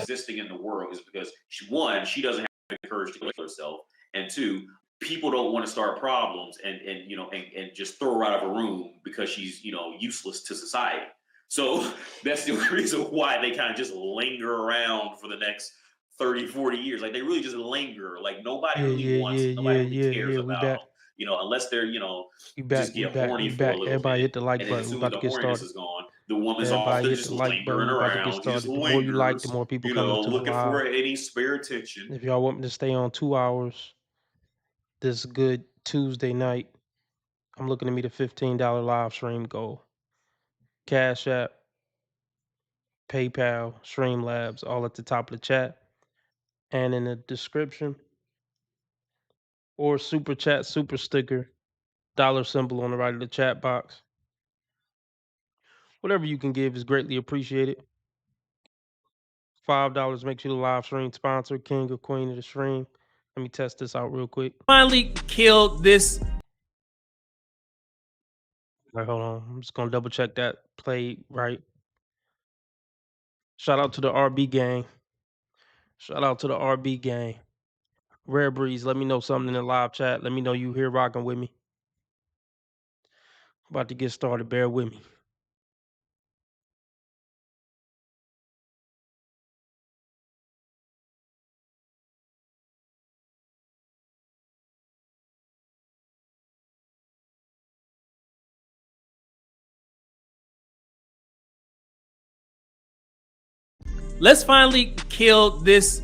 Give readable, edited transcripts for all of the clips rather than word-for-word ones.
existing in the world is because one, she doesn't have the courage to kill herself, and two, people don't want to start problems and and just throw her out of a room because she's useless to society. So that's the reason why they kind of just linger around for the next 30, 40 years. Like they really just linger. Like nobody Yeah, really yeah, wants yeah, them. yeah, Nobody really yeah, cares yeah. We about back. them. Unless they're, We just back. We get back. horny We for a back. little Everybody bit. hit the like And then button. as We soon as about to the get horniness started. is gone, the woman's off Everybody to hit the just like button. lingering We about to get around. She just started. The more you like, the lingers, more people coming to the looking for live. any spare attention. If y'all want me to stay on 2 hours, this good Tuesday night, I'm looking to meet a $15 live stream goal. Cash App, PayPal, Streamlabs, all at the top of the chat and in the description. Or super chat, super sticker, dollar symbol on the right of the chat box. Whatever you can give is greatly appreciated. $5 makes you the live stream sponsor, king or queen of the stream. Let me test this out real quick. Finally killed this. All right, hold on. I'm just gonna double check that played right. Shout out to the RB gang. Shout out to the RB gang. Rare Breeze, let me know something in the live chat. Let me know you here rocking with me. About to get started. Bear with me. Let's finally kill this.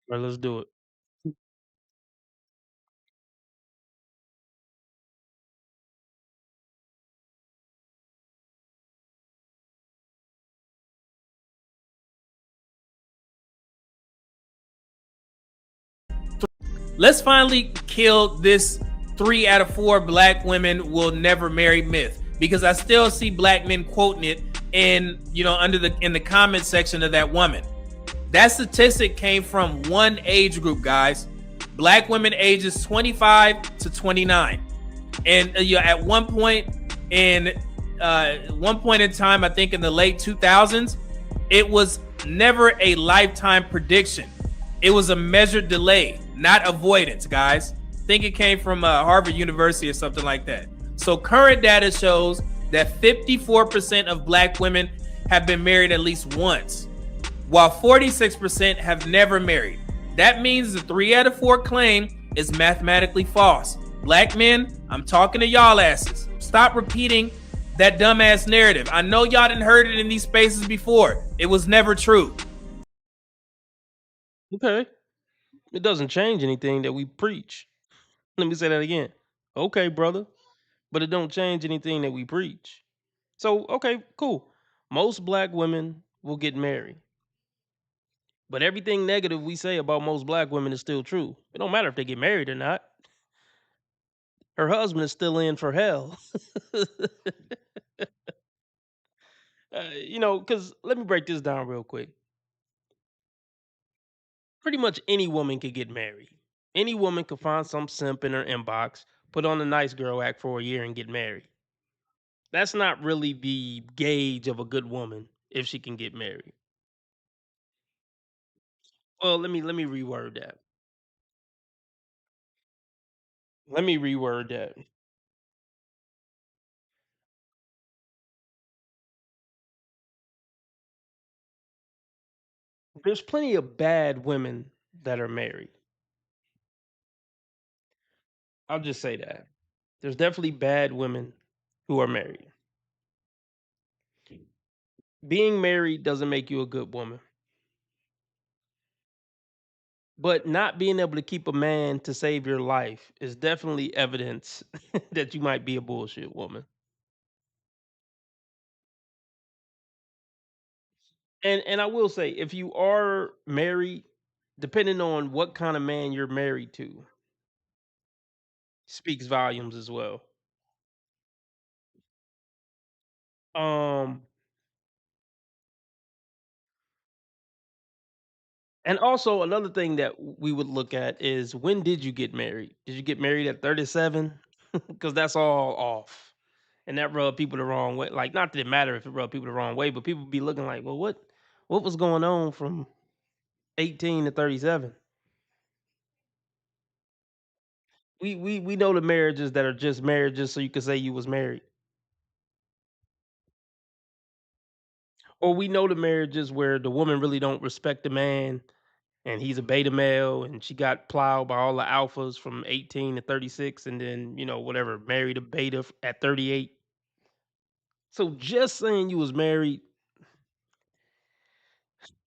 All right, let's do it. Let's finally kill this 3 out of 4 black women will never marry myth, because I still see black men quoting it in in the comment section of that woman. That statistic came from one age group, guys. Black women ages 25 to 29. And at one point in time, I think in the late 2000s, it was never a lifetime prediction. It was a measured delay, not avoidance, guys. I think it came from Harvard University or something like that. So current data shows that 54% of black women have been married at least once, while 46% have never married. That means the 3 out of 4 claim is mathematically false. Black men, I'm talking to y'all asses. Stop repeating that dumbass narrative. I know y'all didn't heard it in these spaces before. It was never true. Okay. It doesn't change anything that we preach. Let me say that again. Okay, brother. But it don't change anything that we preach. So, okay, cool. Most black women will get married. But everything negative we say about most black women is still true. It don't matter if they get married or not. Her husband is still in for hell. Because let me break this down real quick. Pretty much any woman could get married. Any woman could find some simp in her inbox, put on a nice girl act for a year and get married. That's not really the gauge of a good woman if she can get married. Well, let me reword that. Let me reword that. There's plenty of bad women that are married. I'll just say that. There's definitely bad women who are married. Being married doesn't make you a good woman. But not being able to keep a man to save your life is definitely evidence that you might be a bullshit woman. And I will say, if you are married, depending on what kind of man you're married to, speaks volumes as well. Um, and also another thing that we would look at is, when did you get married? Did you get married at 37? Because that's all off. And that rubbed people the wrong way. Like, not that it matter if it rubbed people the wrong way, but people be looking like, well, what was going on from 18 to 37? We know the marriages that are just marriages so you can say you was married. Or we know the marriages where the woman really don't respect the man and he's a beta male and she got plowed by all the alphas from 18 to 36 and then, whatever, married a beta at 38. So just saying you was married,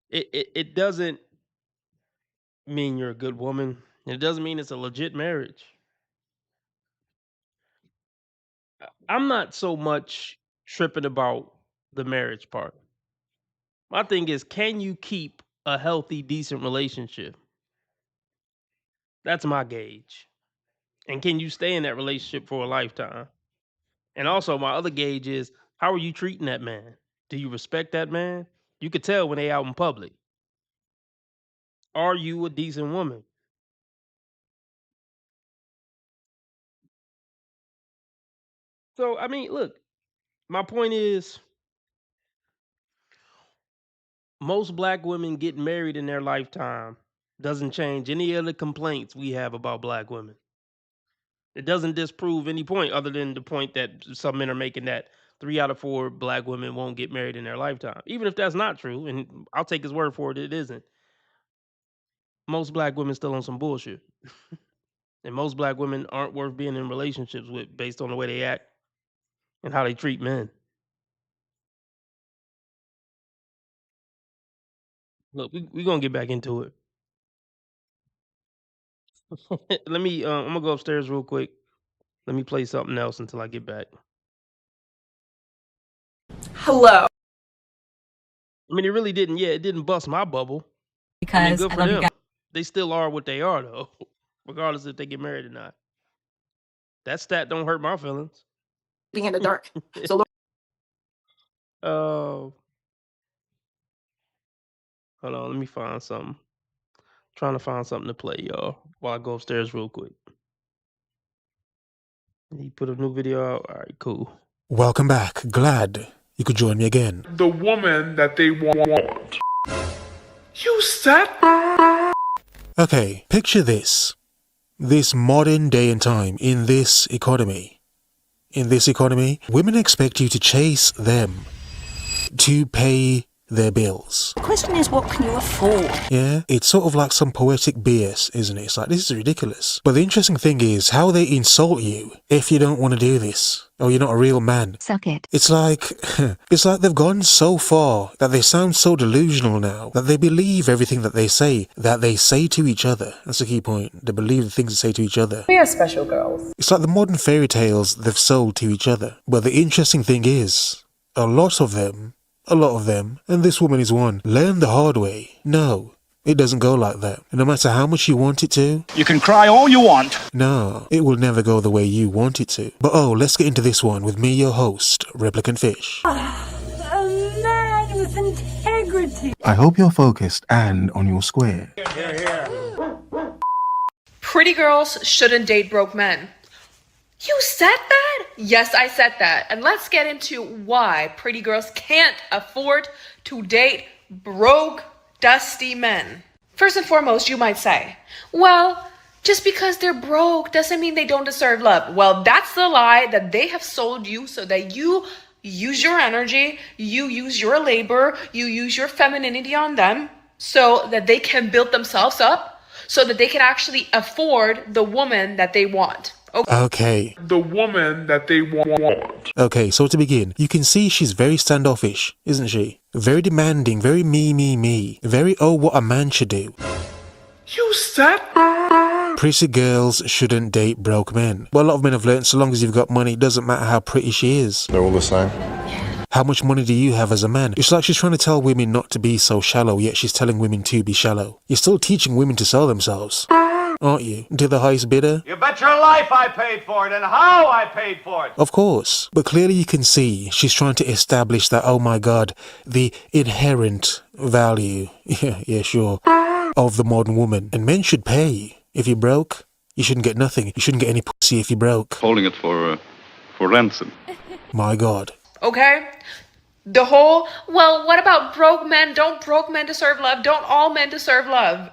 it doesn't mean you're a good woman. It doesn't mean it's a legit marriage. I'm not so much tripping about the marriage part. My thing is, can you keep a healthy, decent relationship? That's my gauge. And can you stay in that relationship for a lifetime? And also, my other gauge is, how are you treating that man? Do you respect that man? You could tell when they out in public. Are you a decent woman? So, I mean, look, my point is, most black women getting married in their lifetime doesn't change any of the complaints we have about black women. It doesn't disprove any point other than the point that some men are making, that 3 out of 4 black women won't get married in their lifetime. Even if that's not true, and I'll take his word for it, it isn't. Most black women still on some bullshit. And most black women aren't worth being in relationships with based on the way they act and how they treat men. Look, we gonna get back into it. Let me I'm gonna go upstairs real quick. Let me play something else until I get back. Hello. I mean, it really didn't. Yeah, it didn't bust my bubble. I mean, Because good I for love you them. guys. They still are what they are, though, regardless if they get married or not. That stat don't hurt my feelings. Being in the dark. So Hold on, let me find something. Trying to find something to play, y'all, while I go upstairs real quick. He put a new video out. All right, cool. Welcome back. Glad you could join me again. The woman that they want. You said. Okay, picture this. This modern day and time, in this economy. In this economy, women expect you to chase them, to pay their bills. The question is, what can you afford? Yeah, it's sort of like some poetic BS, isn't it? It's like, this is ridiculous. But the interesting thing is how they insult you if you don't want to do this. Oh, you're not a real man. Suck it. It's like they've gone so far that they sound so delusional now that they believe everything that they say to each other. That's the key point. They believe the things they say to each other. we are special girls. It's like the modern fairy tales they've sold to each other. But the interesting thing is, a lot of them, and this woman is one, learn the hard way. No, it doesn't go like that. And no matter how much you want it to, you can cry all you want. no, it will never go the way you want it to. But let's get into this one with me, your host, Replicant Fish. A man with integrity. I hope you're focused and on your square. Pretty girls shouldn't date broke men. You said that? Yes, I said that. And let's get into why pretty girls can't afford to date broke, dusty men. First and foremost, you might say, well, just because they're broke doesn't mean they don't deserve love. Well, that's the lie that they have sold you so that you use your energy, you use your labor, you use your femininity on them so that they can build themselves up, so that they can actually afford the woman that they want. Okay. The woman that they want. Okay, so to begin, you can see she's very standoffish, isn't she? Very demanding, very me. Very, oh, what a man should do. You said. Pretty girls shouldn't date broke men. Well, a lot of men have learned so long as you've got money, it doesn't matter how pretty she is. They're all the same. How much money do you have as a man? It's like she's trying to tell women not to be so shallow, yet she's telling women to be shallow. You're still teaching women to sell themselves, aren't you? To the highest bidder? You bet your life I paid for it, and how I paid for it. Of course. But clearly you can see she's trying to establish that, oh my god, the inherent value, yeah, sure, of the modern woman. And men should pay. If you're broke, you shouldn't get nothing. You shouldn't get any pussy if you're broke. Holding it for ransom. My god. Okay? The whole, well, what about broke men? Don't broke men deserve love? Don't all men deserve love?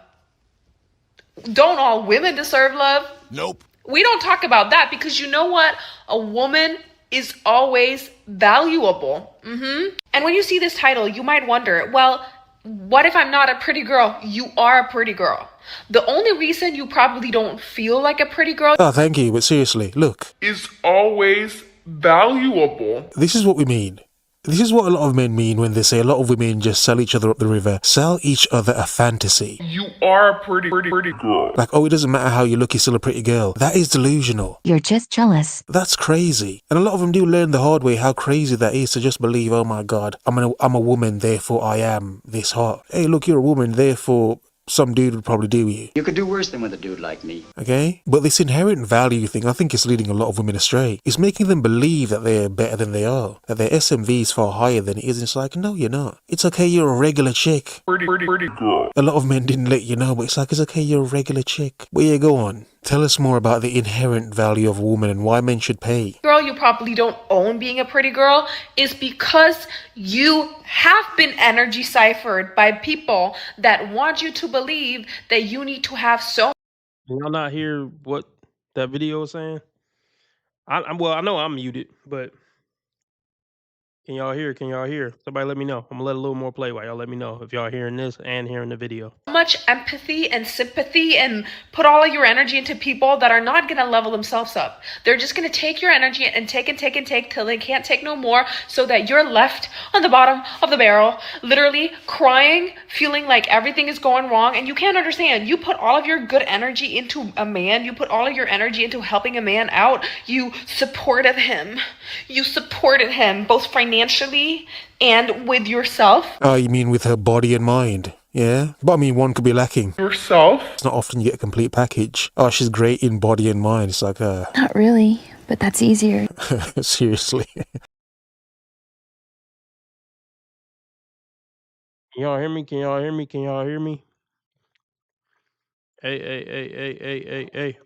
Don't all women deserve love? Nope. We don't talk about that because you know what? A woman is always valuable. And when you see this title, you might wonder, well, what if I'm not a pretty girl? You are a pretty girl. The only reason you probably don't feel like a pretty girl. Oh, thank you, but seriously, look. Is always valuable. This is what we mean. This is what a lot of men mean when they say a lot of women just sell each other up the river. Sell each other a fantasy. You are a pretty girl. Like, oh, it doesn't matter how you look, you're still a pretty girl. That is delusional. You're just jealous. That's crazy. And a lot of them do learn the hard way how crazy that is to just believe, oh my god, I'm a woman, therefore I am this hot. Hey, look, you're a woman, therefore some dude would probably do you. You could do worse than with a dude like me. Okay? But this inherent value thing, I think is leading a lot of women astray. It's making them believe that they're better than they are. That their SMV is far higher than it is. And it's like, no, you're not. It's okay, you're a regular chick. Pretty girl. A lot of men didn't let you know, but it's like, it's okay, you're a regular chick. But yeah, go on. Tell us more about the inherent value of a woman and why men should pay. Girl, you probably don't own being a pretty girl is because you have been energy ciphered by people that want you to believe that you need to have so. Can y'all not hear what that video is saying? Well, I know I'm muted, but can y'all hear? Can y'all hear? Somebody let me know. I'm gonna let a little more play while y'all let me know if y'all hearing this and hearing the video. Much empathy and sympathy and put all of your energy into people that are not going to level themselves up. They're just going to take your energy and take till they can't take no more, so that you're left on the bottom of the barrel, literally crying, feeling like everything is going wrong, and you can't understand. You put all of your good energy into a man. You put all of your energy into helping a man out. You supported him. You supported him both financially and with yourself. Oh, you mean with her body and mind? Yeah, but I mean, one could be lacking. Yourself? It's not often you get a complete package. Oh, she's great in body and mind. It's like, Not really, but that's easier. seriously. Can y'all hear me? Can y'all hear me? Can y'all hear me? Hey.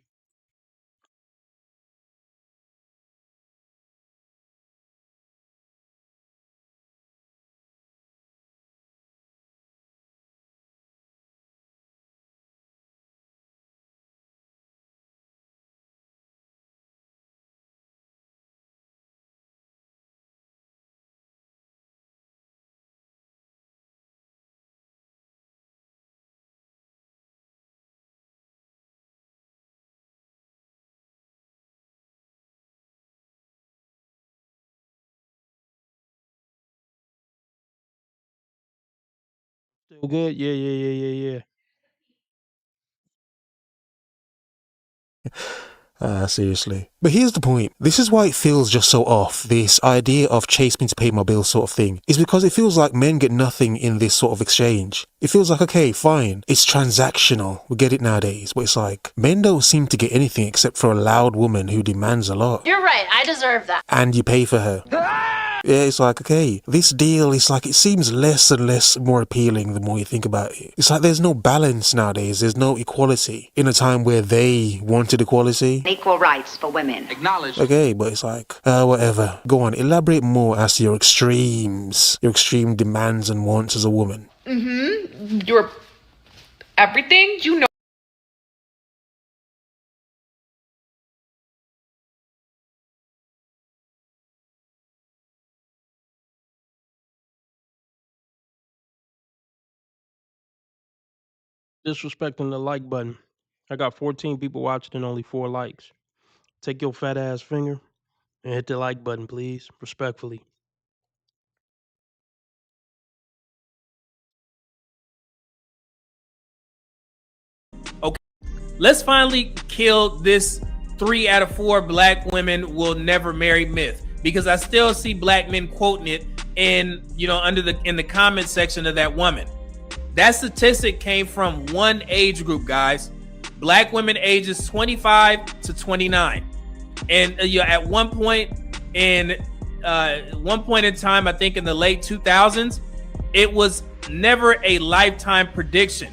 Still good? Yeah. Seriously. But here's the point. This is why it feels just so off. This idea of chase me to pay my bills sort of thing is because it feels like men get nothing in this sort of exchange. It feels like, okay, fine. It's transactional. We get it nowadays. But it's like, men don't seem to get anything except for a loud woman who demands a lot. You're right. I deserve that. And you pay for her. Yeah, it's like, okay, this deal is like, it seems less and less more appealing the more you think about it. It's like there's no balance nowadays. There's no equality. In a time where they wanted equality. Equal rights for women. Acknowledge. Okay, but it's like, whatever. Go on, elaborate more as to your extremes, your extreme demands and wants as a woman. Your everything, you know. Disrespecting the like button. I got 14 people watching and only 4 likes. Take your fat ass finger and hit the like button, please. Respectfully. Let's finally kill this 3 out of 4 black women will never marry myth, because I still see black men quoting it in the comment section of that woman. That statistic came from one age group, guys. Black women ages 25 to 29. And at one point in time, I think in the late 2000s, it was never a lifetime prediction.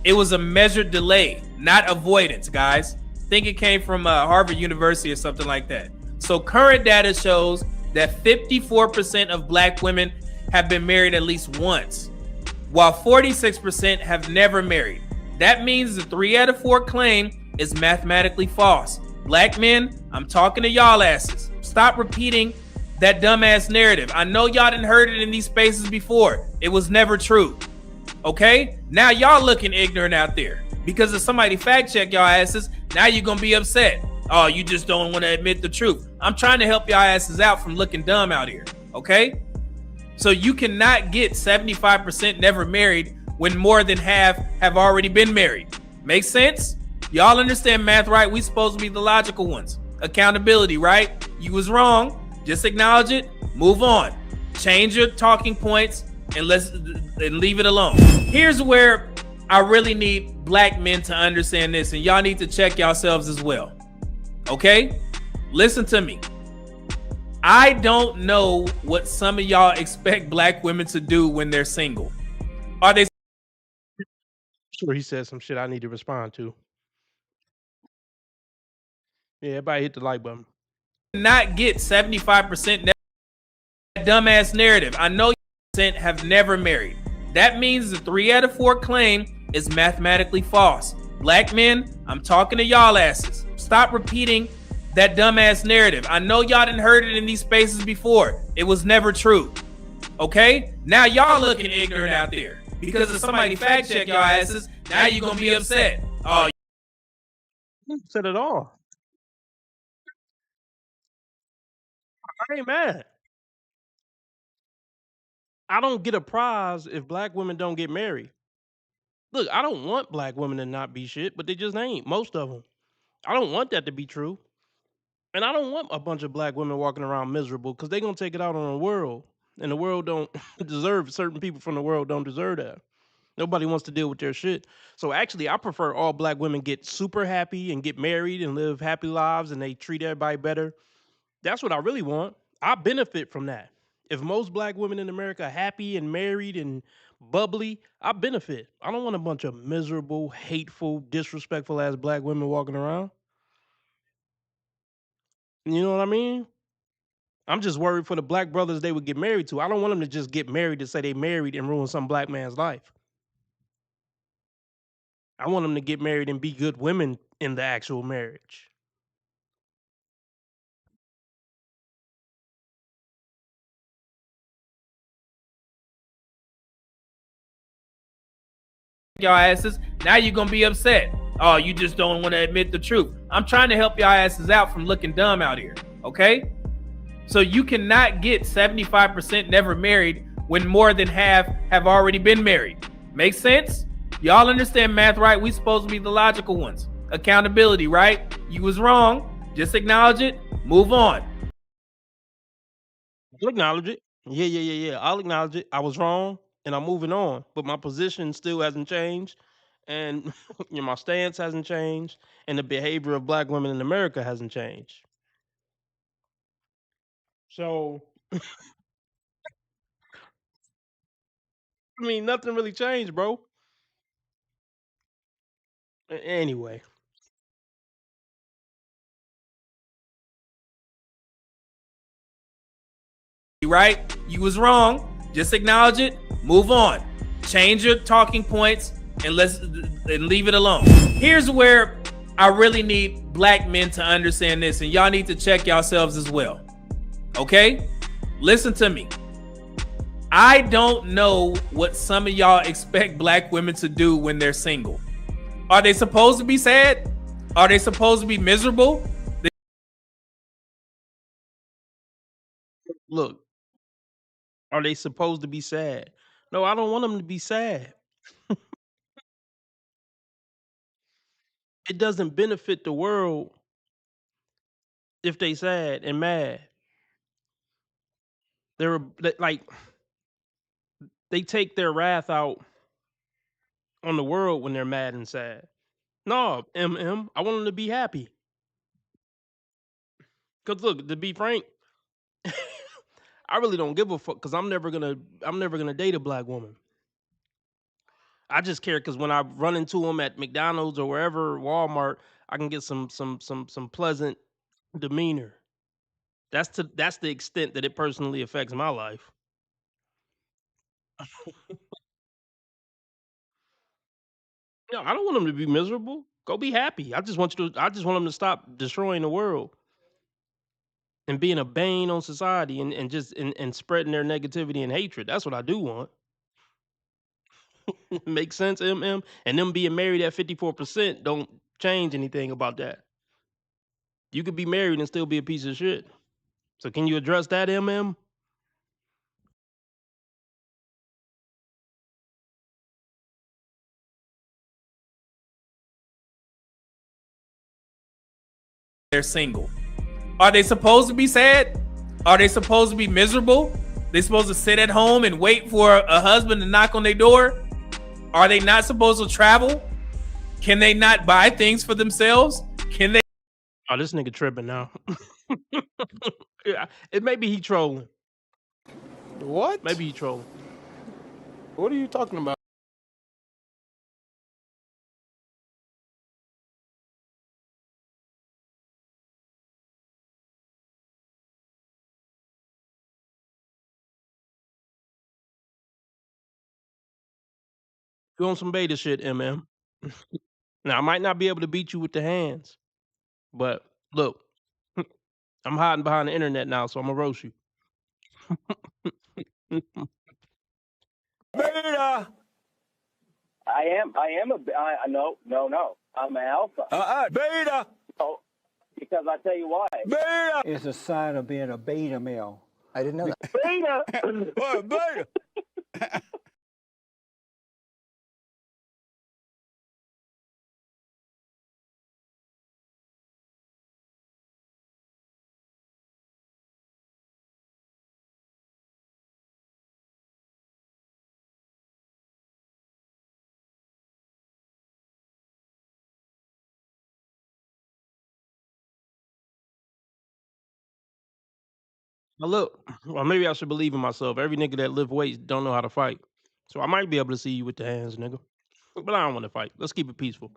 It was a measured delay, not avoidance, guys. I think it came from Harvard University or something like that. So current data shows that 54% of black women have been married at least once, while 46% have never married. That means the 3 out of 4 claim is mathematically false. Black men, I'm talking to y'all asses. Stop repeating that dumbass narrative. I know y'all done heard it in these spaces before. It was never true. Okay? Now y'all looking ignorant out there. Because if somebody fact check y'all asses, now you're gonna be upset. Oh, you just don't want to admit the truth. I'm trying to help y'all asses out from looking dumb out here. Okay? So you cannot get 75% never married when more than half have already been married. Make sense? Y'all understand math, right? We supposed to be the logical ones. Accountability, right? You was wrong. Just acknowledge it. Move on. Change your talking points and leave it alone. Here's where I really need black men to understand this, and y'all need to check yourselves as well. Okay? Listen to me. I don't know what some of y'all expect black women to do when they're single. Are they Sure, he said some shit I need to respond to. Yeah, everybody hit the like button. not get 75% that dumbass narrative? I know you have never married. That means the 3 out of 4 claim is mathematically false. Black men, I'm talking to y'all asses. Stop repeating that dumbass narrative. I know y'all done heard it in these spaces before. It was never true. Okay? Now y'all looking ignorant out there. Because if somebody fact check y'all asses, now you're gonna be upset. Oh, Said it all. I ain't mad. I don't get a prize if black women don't get married. Look, I don't want black women to not be shit, but they just ain't. Most of them. I don't want that to be true. And I don't want a bunch of black women walking around miserable because they're gonna take it out on the world. And the world don't deserve, certain people from the world don't deserve that. Nobody wants to deal with their shit. So actually, I prefer all black women get super happy and get married and live happy lives and they treat everybody better. That's what I really want. I benefit from that. If most black women in America are happy and married and bubbly, I benefit. I don't want a bunch of miserable, hateful, disrespectful ass black women walking around. You know what I mean? I'm just worried for the black brothers they would get married to. I don't want them to just get married to say they married and ruin some black man's life. I want them to get married and be good women in the actual marriage. y'all asses, now you're gonna be upset. Oh, you just don't want to admit the truth. I'm trying to help y'all asses out from looking dumb out here. Okay? So you cannot get 75% never married when more than half have already been married. Make sense? Y'all understand math, right? We supposed to be the logical ones. Accountability, right? You was wrong. Just acknowledge it. Move on. I'll acknowledge it. Yeah. I'll acknowledge it. I was wrong and I'm moving on. But my position still hasn't changed. And my stance hasn't changed. And the behavior of black women in America hasn't changed. So I mean, nothing really changed, bro. Anyway. Right? You was wrong. Just acknowledge it. Move on. Change your talking points and leave it alone. Here's where I really need black men to understand this, and y'all need to check yourselves as well. Okay? Listen to me. I don't know what some of y'all expect black women to do when they're single. Are they supposed to be sad? Are they supposed to be miserable? Look, are they supposed to be sad? No, I don't want them to be sad. It doesn't benefit the world if they sad and mad. like they take their wrath out on the world when they're mad and sad. No, I want them to be happy. Cause look, to be frank, I really don't give a fuck. Cause I'm never gonna date a black woman. I just care because when I run into them at McDonald's or wherever, Walmart, I can get some pleasant demeanor. That's the extent that it personally affects my life. No, I don't want them to be miserable. Go be happy. I just want them to stop destroying the world and being a bane on society and just and spreading their negativity and hatred. That's what I do want. Make sense, MM? And them being married at 54% don't change anything about that. You could be married and still be a piece of shit. So can you address that, MM? They're single. Are they supposed to be sad? Are they supposed to be miserable? They supposed to sit at home and wait for a husband to knock on their door? Are they not supposed to travel? Can they not buy things for themselves? Can they? Oh, this nigga tripping now. It maybe he trolling. What? Maybe he trolling. What are you talking about? You on some beta shit, MM. Now I might not be able to beat you with the hands, but look, I'm hiding behind the internet now, so I'm gonna roast you. Beta. I am no. I'm an alpha. Beta. Oh, because I tell you why. Beta. It's a sign of being a beta male. I didn't know that. Beta. What, beta? Now look, well maybe I should believe in myself. Every nigga that lift weights don't know how to fight, so I might be able to see you with the hands, nigga. But I don't want to fight. Let's keep it peaceful.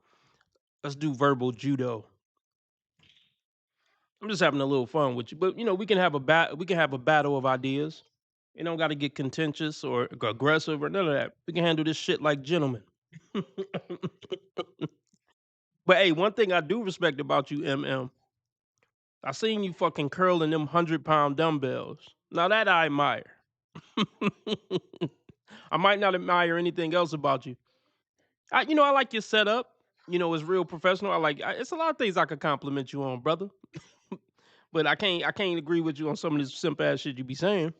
Let's do verbal judo. I'm just having a little fun with you, but you know we can have a battle of ideas. You don't got to get contentious or aggressive or none of that. We can handle this shit like gentlemen. But hey, one thing I do respect about you, MM, I seen you fucking curling them 100-pound dumbbells. Now that I admire. I might not admire anything else about you. I like your setup. It's real professional. It's a lot of things I could compliment you on, brother. But I can't agree with you on some of this simp ass shit you be saying.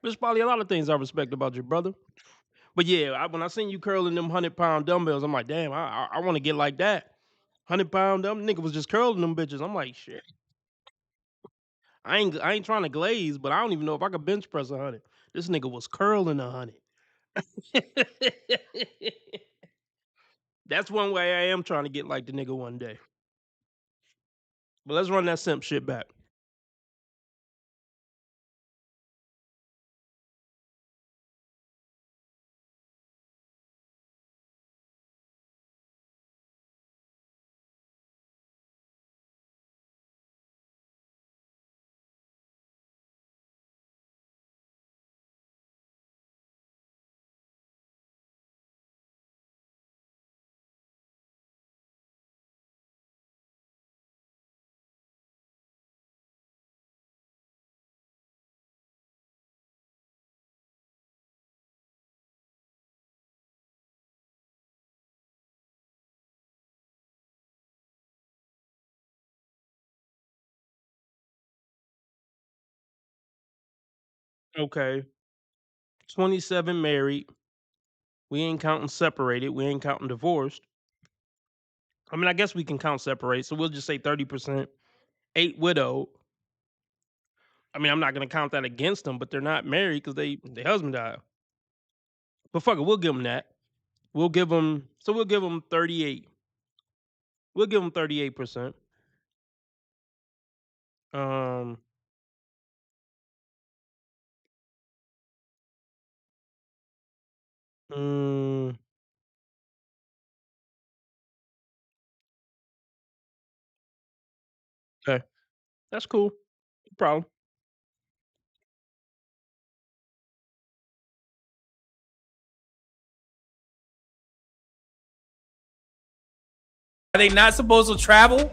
There's probably a lot of things I respect about your brother. But yeah, when I seen you curling them 100-pound dumbbells, I'm like, damn, I want to get like that. 100-pound dumb nigga was just curling them bitches. I'm like, shit. I ain't trying to glaze, but I don't even know if I could bench press 100. This nigga was curling 100. That's one way I am trying to get like the nigga one day. But let's run that simp shit back. Okay. 27 married. We ain't counting separated. We ain't counting divorced. I mean, I guess we can count separate. So we'll just say 30%. 8 widowed. I mean, I'm not gonna count that against them, but they're not married because their husband died. But fuck it, we'll give them that. We'll give them 38. We'll give them 38%. Um, mm, okay, that's cool. No problem. Are they not supposed to travel?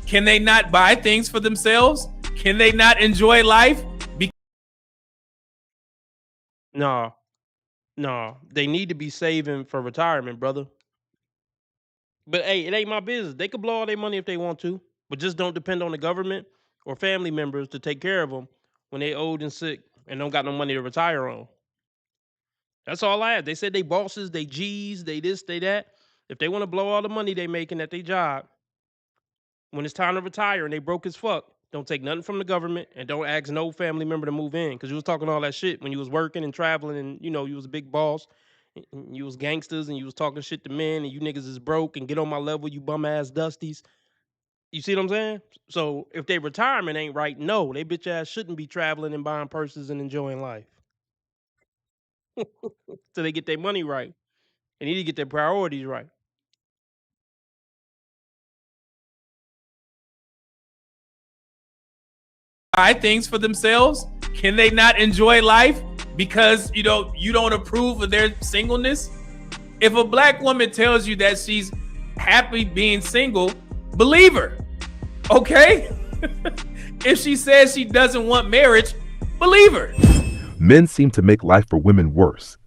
Can they not buy things for themselves? Can they not enjoy life? No, they need to be saving for retirement, brother. But hey, it ain't my business. They could blow all their money if they want to, but just don't depend on the government or family members to take care of them when they old and sick and don't got no money to retire on. That's all I have. They said they bosses, they G's, they this, they that. If they want to blow all the money they making at their job, when it's time to retire and they broke as fuck, don't take nothing from the government and don't ask no family member to move in. Cause you was talking all that shit when you was working and traveling and you was a big boss. And you was gangsters and you was talking shit to men and you niggas is broke and get on my level, you bum ass dusties. You see what I'm saying? So if their retirement ain't right, no, they bitch ass shouldn't be traveling and buying purses and enjoying life. So they get their money right. They need to get their priorities right. Buy things for themselves? Can they not enjoy life because you don't approve of their singleness? If a black woman tells you that she's happy being single, believe her. Okay? If she says she doesn't want marriage, believe her. Men seem to make life for women worse.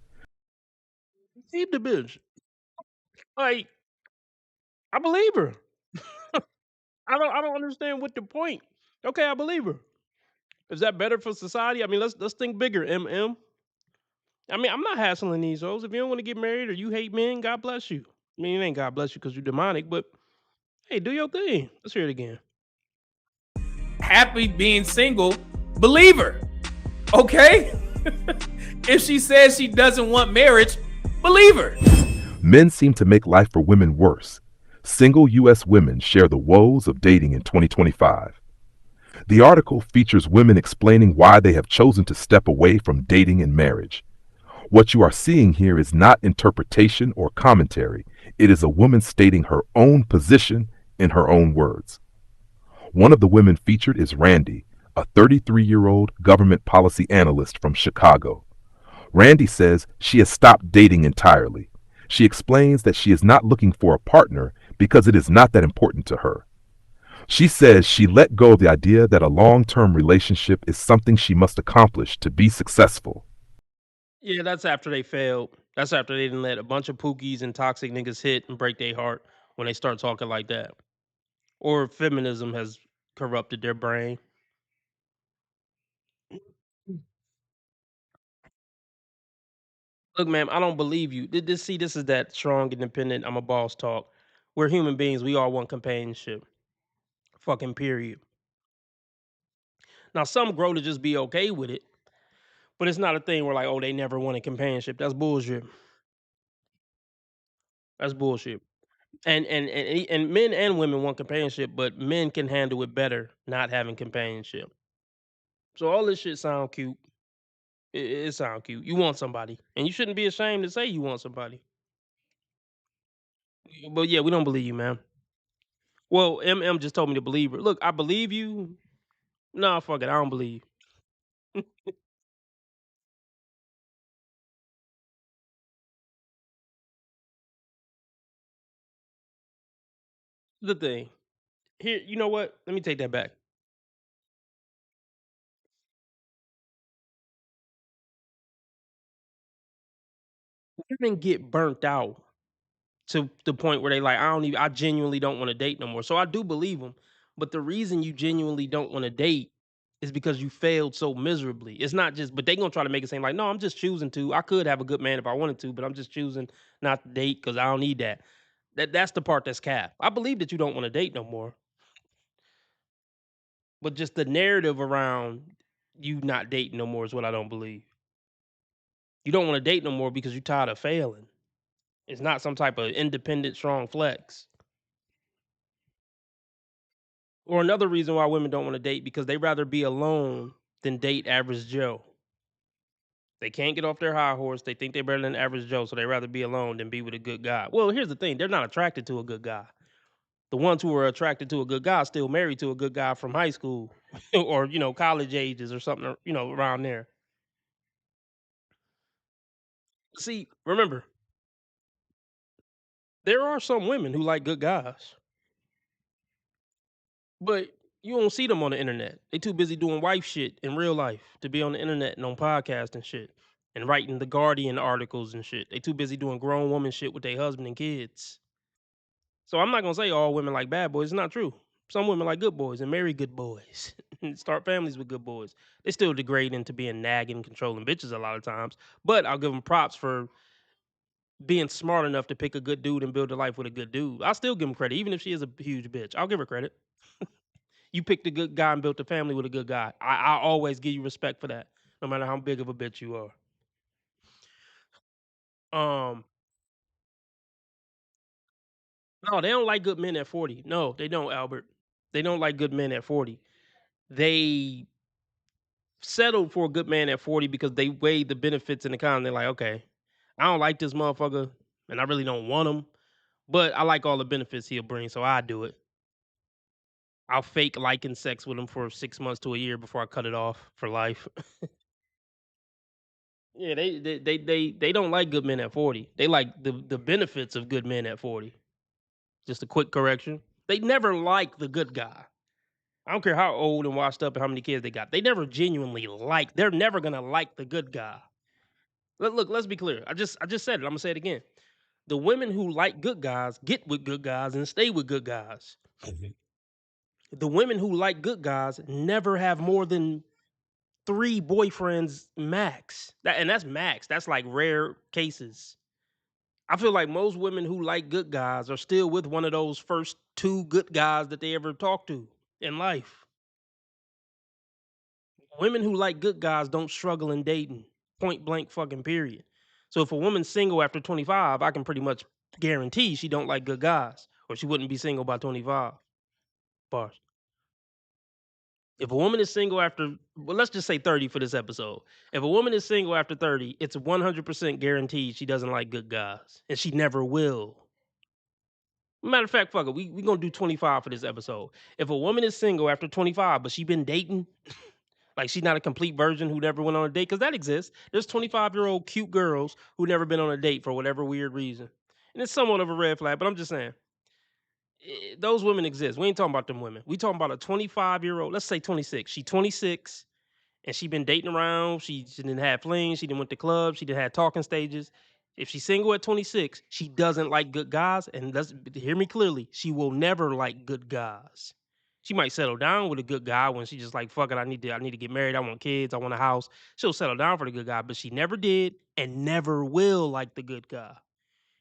Keep the bitch. Like, I believe her. I don't understand what the point. Okay, I believe her. Is that better for society? I mean, let's think bigger, MM. I mean, I'm not hassling these hoes. If you don't want to get married or you hate men, God bless you. I mean, it ain't God bless you because you're demonic, but hey, do your thing. Let's hear it again. Happy being single, believe her. Okay? If she says she doesn't want marriage, believe her. Men seem to make life for women worse. Single U.S. women share the woes of dating in 2025. The article features women explaining why they have chosen to step away from dating and marriage. What you are seeing here is not interpretation or commentary. It is a woman stating her own position in her own words. One of the women featured is Randy, a 33-year-old government policy analyst from Chicago. Randy says she has stopped dating entirely. She explains that she is not looking for a partner because it is not that important to her. She says she let go of the idea that a long-term relationship is something she must accomplish to be successful. Yeah, that's after they failed. That's after they didn't let a bunch of pookies and toxic niggas hit and break their heart when they start talking like that. Or feminism has corrupted their brain. Look, ma'am, I don't believe you. This is that strong, independent, I'm a boss talk. We're human beings. We all want companionship. Fucking period. Now, some grow to just be okay with it, but it's not a thing where like, oh, they never wanted companionship. That's bullshit. That's bullshit. And men and women want companionship, but men can handle it better not having companionship. So all this shit sound cute. It sound cute. You want somebody, and you shouldn't be ashamed to say you want somebody. But yeah, we don't believe you, man. Well, MM just told me to believe her. Look, I believe you. Nah, fuck it. I don't believe. The thing here, you know what? Let me take that back. Women get burnt out to the point where they like, I genuinely don't want to date no more. So I do believe them. But the reason you genuinely don't want to date is because you failed so miserably. It's not just, but they gonna try to make it seem like, no, I'm just choosing to. I could have a good man if I wanted to, but I'm just choosing not to date because I don't need that. That's the part that's cap. I believe that you don't want to date no more. But just the narrative around you not dating no more is what I don't believe. You don't want to date no more because you're tired of failing. It's not some type of independent, strong flex. Or another reason why women don't want to date because they rather be alone than date average Joe. They can't get off their high horse. They think they're better than average Joe, so they rather be alone than be with a good guy. Well, here's the thing: they're not attracted to a good guy. The ones who are attracted to a good guy are still married to a good guy from high school or college ages or something, around there. See, remember, there are some women who like good guys, but you don't see them on the internet. They too busy doing wife shit in real life to be on the internet and on podcasts and shit and writing the Guardian articles and shit. They too busy doing grown woman shit with their husband and kids. So I'm not gonna say all women like bad boys. It's not true. Some women like good boys and marry good boys and start families with good boys. They still degrade into being nagging, controlling bitches a lot of times. But I'll give them props for being smart enough to pick a good dude and build a life with a good dude. I'll still give them credit, even if she is a huge bitch. I'll give her credit. You picked a good guy and built a family with a good guy. I always give you respect for that, no matter how big of a bitch you are. No, they don't like good men at 40. No, they don't, Albert. They don't like good men at 40. They settled for a good man at 40 because they weighed the benefits and the cons. They're like, okay, I don't like this motherfucker, and I really don't want him, but I like all the benefits he'll bring, so I do it. I'll fake liking sex with him for 6 months to a year before I cut it off for life. Yeah, they don't like good men at 40. They like the benefits of good men at 40. Just a quick correction. They never like the good guy. I don't care how old and washed up and how many kids they got. They never genuinely like. They're never gonna like the good guy. Look, let's be clear. I just said it. I'm gonna say it again. The women who like good guys get with good guys and stay with good guys. The women who like good guys never have more than 3 boyfriends max. That's max. That's like rare cases. I feel like most women who like good guys are still with one of those first 2 good guys that they ever talked to in life. Women who like good guys don't struggle in dating. Point blank fucking period. So if a woman's single after 25, I can pretty much guarantee she don't like good guys, or she wouldn't be single by 25. Bars. If a woman is single after, well, let's just say 30 for this episode. If a woman is single after 30, it's 100% guaranteed she doesn't like good guys, and she never will. Matter of fact, fuck it, we gonna do 25 for this episode. If a woman is single after 25, but she been dating, like she's not a complete virgin who never went on a date, because that exists. There's 25-year-old cute girls who never been on a date for whatever weird reason. And it's somewhat of a red flag, but I'm just saying, those women exist. We ain't talking about them women. We talking about a 25-year-old, let's say 26. She 26, and she been dating around. She didn't have flings. She didn't went to clubs. She didn't have talking stages. If she's single at 26, she doesn't like good guys. And let's hear me clearly, she will never like good guys. She might settle down with a good guy when she just like, fuck it, I need to get married. I want kids. I want a house. She'll settle down for the good guy, but she never did and never will like the good guy.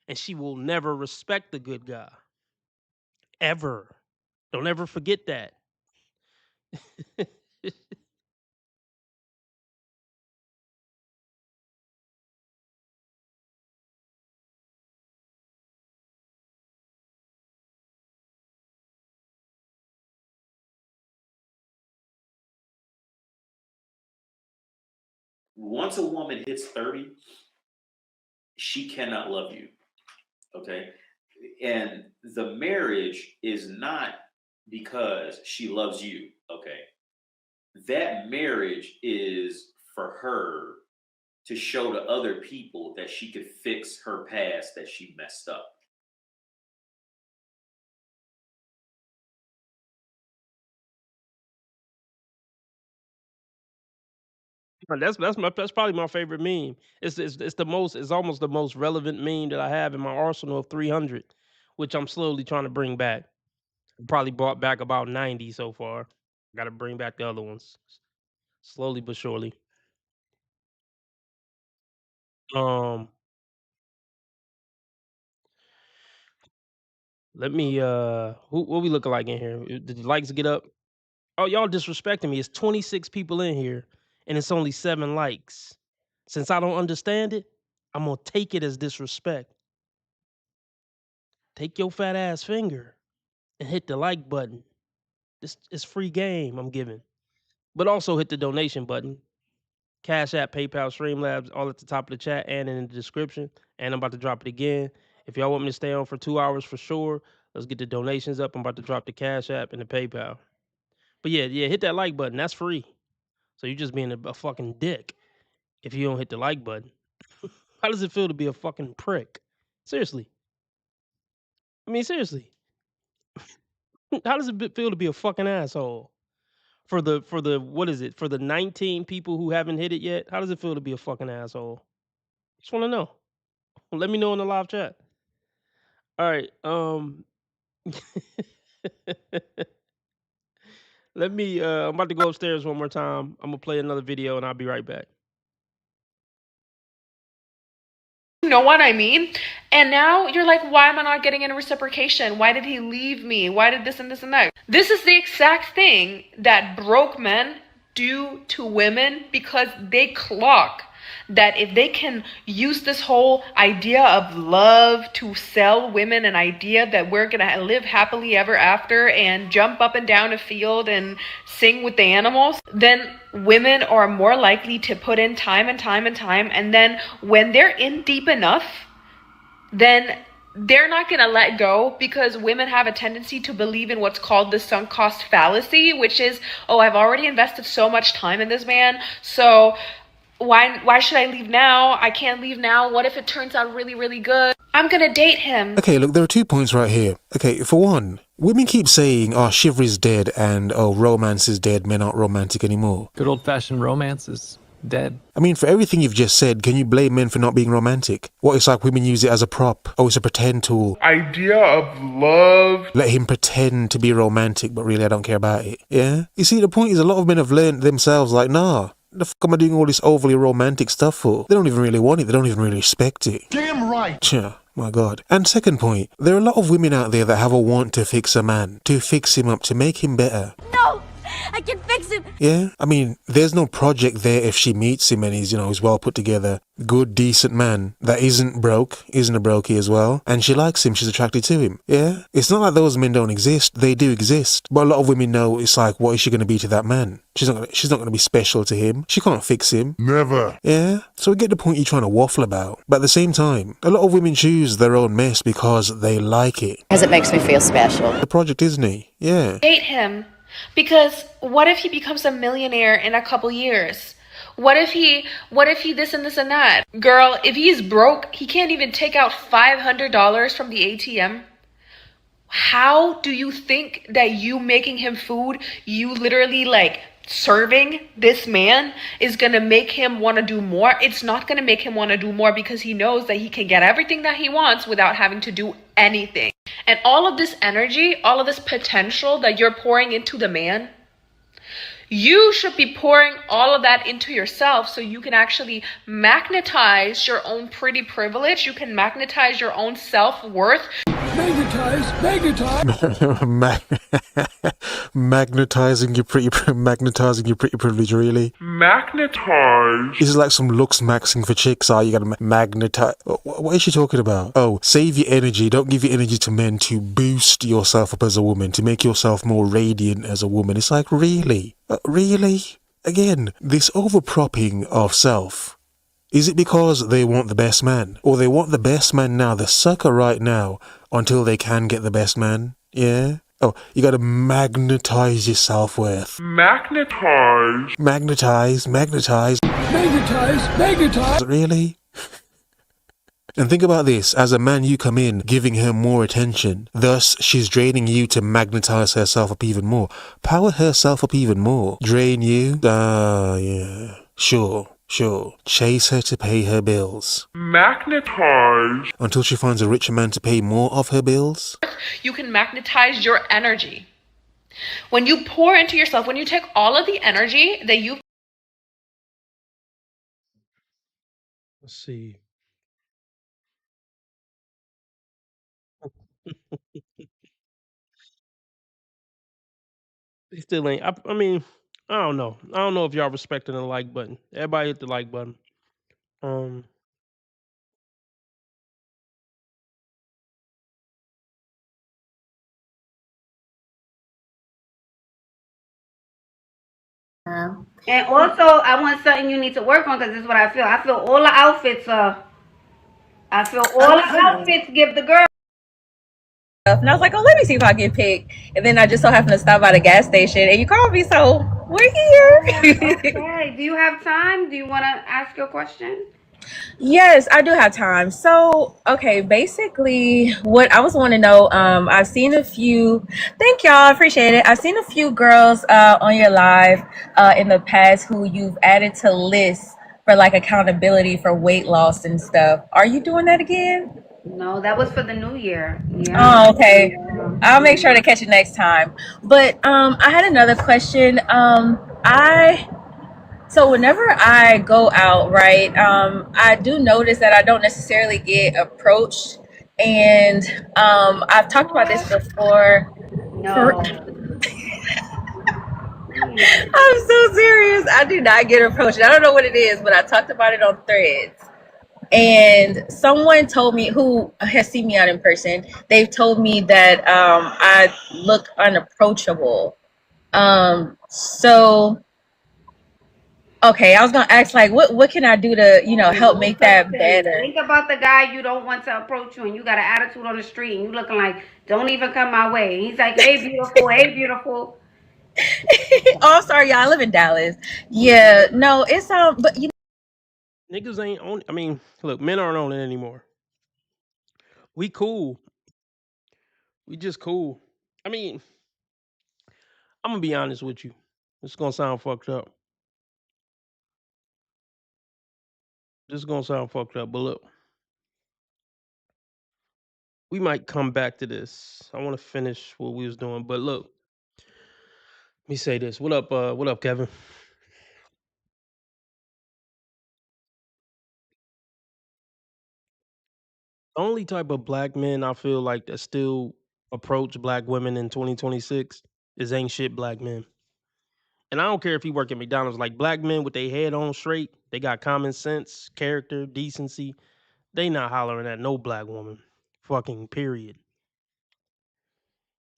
And she will never respect the good guy. Ever. Don't ever forget that. Once a woman hits 30, she cannot love you. Okay. And the marriage is not because she loves you. Okay. That marriage is for her to show to other people that she could fix her past, that she messed up. That's probably my favorite meme. It's almost the most relevant meme that I have in my arsenal of 300, which I'm slowly trying to bring back. Probably brought back about 90 so far. Got to bring back the other ones, slowly but surely. Let me what we looking like in here? Did the likes get up? Oh, y'all disrespecting me. It's 26 people in here, and it's only 7 likes. Since I don't understand it, I'm gonna take it as disrespect. Take your fat ass finger and hit the like button. This is free game I'm giving. But also hit the donation button. Cash App, PayPal, Streamlabs, all at the top of the chat and in the description. And I'm about to drop it again. If y'all want me to stay on for 2 hours for sure, let's get the donations up. I'm about to drop the Cash App and the PayPal. But yeah, hit that like button. That's free. So you're just being a fucking dick if you don't hit the like button. How does it feel to be a fucking prick? Seriously. I mean, seriously. How does it feel to be a fucking asshole? For the what is it? For the 19 people who haven't hit it yet, how does it feel to be a fucking asshole? Just want to know. Let me know in the live chat. All right. Let me I'm about to go upstairs one more time. I'm gonna play another video and I'll be right back. You know what I mean? And now you're like, why am I not getting any reciprocation? Why did he leave me? Why did this and this and that? This is the exact thing that broke men do to women because they clock that if they can use this whole idea of love to sell women an idea that we're gonna live happily ever after and jump up and down a field and sing with the animals, then women are more likely to put in time and time and time. And then when they're in deep enough, then they're not going to let go, because women have a tendency to believe in what's called the sunk cost fallacy, which is, oh, I've already invested so much time in this man, so why should I leave now? I can't leave now. What if it turns out really, really good? I'm gonna date him. Okay, look, there are 2 points right here. Okay, for one, women keep saying, oh, chivalry's dead and, oh, romance is dead, men aren't romantic anymore. Good old-fashioned romance is dead. I mean, for everything you've just said, can you blame men for not being romantic? What, it's like women use it as a prop? Oh, it's a pretend tool. Idea of love. Let him pretend to be romantic, but really I don't care about it. Yeah? You see, the point is a lot of men have learned themselves, like, nah, the fuck am I doing all this overly romantic stuff for? They don't even really want it. They don't even really respect it. Damn right. Yeah, my God. And second point, there are a lot of women out there that have a want to fix a man, to fix him up, to make him better. No! I can fix him! Yeah? I mean, there's no project there if she meets him and he's, he's well put together, good, decent man that isn't broke, isn't a brokey as well, and she likes him, she's attracted to him. Yeah? It's not like those men don't exist. They do exist. But a lot of women know it's like, what is she going to be to that man? She's not going to be special to him. She can't fix him. Never. Yeah? So we get the point you're trying to waffle about. But at the same time, a lot of women choose their own mess because they like it. Because it makes me feel special. The project, isn't he? Yeah. Date him. Because what if he becomes a millionaire in a couple years? What if he this and this and that? Girl, if he's broke, he can't even take out $500 from the ATM. How do you think that you making him food, you literally like serving this man, is gonna make him want to do more? It's not gonna make him want to do more, because he knows that he can get everything that he wants without having to do anything. And all of this energy, all of this potential that you're pouring into the man, you should be pouring all of that into yourself, so you can actually magnetize your own pretty privilege. You can magnetize your own self-worth. Magnetizing your pretty privilege, really? Magnetize. This is like some looks maxing for chicks. You gotta magnetize. What is she talking about? Oh, save your energy. Don't give your energy to men to boost yourself up as a woman, to make yourself more radiant as a woman. It's like, really? Really? Again, this overpropping of self. Is it because they want the best man? Or they want the best man now, the sucker right now, until they can get the best man? Yeah? Oh, you gotta magnetize your self-worth. Magnetize. Magnetize. Really? And think about this, as a man you come in giving her more attention, thus she's draining you to magnetize herself up even more. Power herself up even more. Drain you? Yeah. Sure. Chase her to pay her bills. Magnetize. Until she finds a richer man to pay more of her bills? You can magnetize your energy. When you pour into yourself, when you take all of the energy that you've... Let's see. They still ain't. I mean, I don't know. I don't know if y'all respecting the like button. Everybody hit the like button. And also, I want something you need to work on because this is what I feel. I feel all the outfits give the girl. And I was like, oh, let me see if I get picked. And then I just so happened to stop by the gas station and you called me, so we're here. Okay. Do you have time? Do you want to ask your question? Yes, I do have time. So, okay, basically what I was wanting to know, I've seen a few, thank y'all, I appreciate it. I've seen a few girls on your live in the past who you've added to lists for like accountability for weight loss and stuff. Are you doing that again? No, that was for the new year. Oh, okay. I'll make sure to catch it next time. But I had another question. So whenever I go out, right, I do notice that I don't necessarily get approached. And I've talked about this before. No. I'm so serious. I do not get approached. I don't know what it is, but I talked about it on Threads. And someone told me, who has seen me out in person, they've told me that I look unapproachable. So okay, I was gonna ask, like, what can I do to, help make that better? Think about the guy you don't want to approach you, and you got an attitude on the street, and you looking like, don't even come my way. He's like, hey, beautiful, hey, beautiful. Oh, I'm sorry, y'all. I live in Dallas. Yeah, no, it's but niggas ain't on. I mean, look, men aren't on it anymore. We cool. We just cool. I mean, I'm gonna be honest with you. It's gonna sound fucked up. This is gonna sound fucked up, but look, we might come back to this. I want to finish what we was doing, but look, let me say this. What up? What up, Kevin? Only type of black men I feel like that still approach black women in 2026 is ain't shit black men. And I don't care if he work at McDonald's. Like black men with their head on straight, they got common sense, character, decency. They not hollering at no black woman. Fucking period.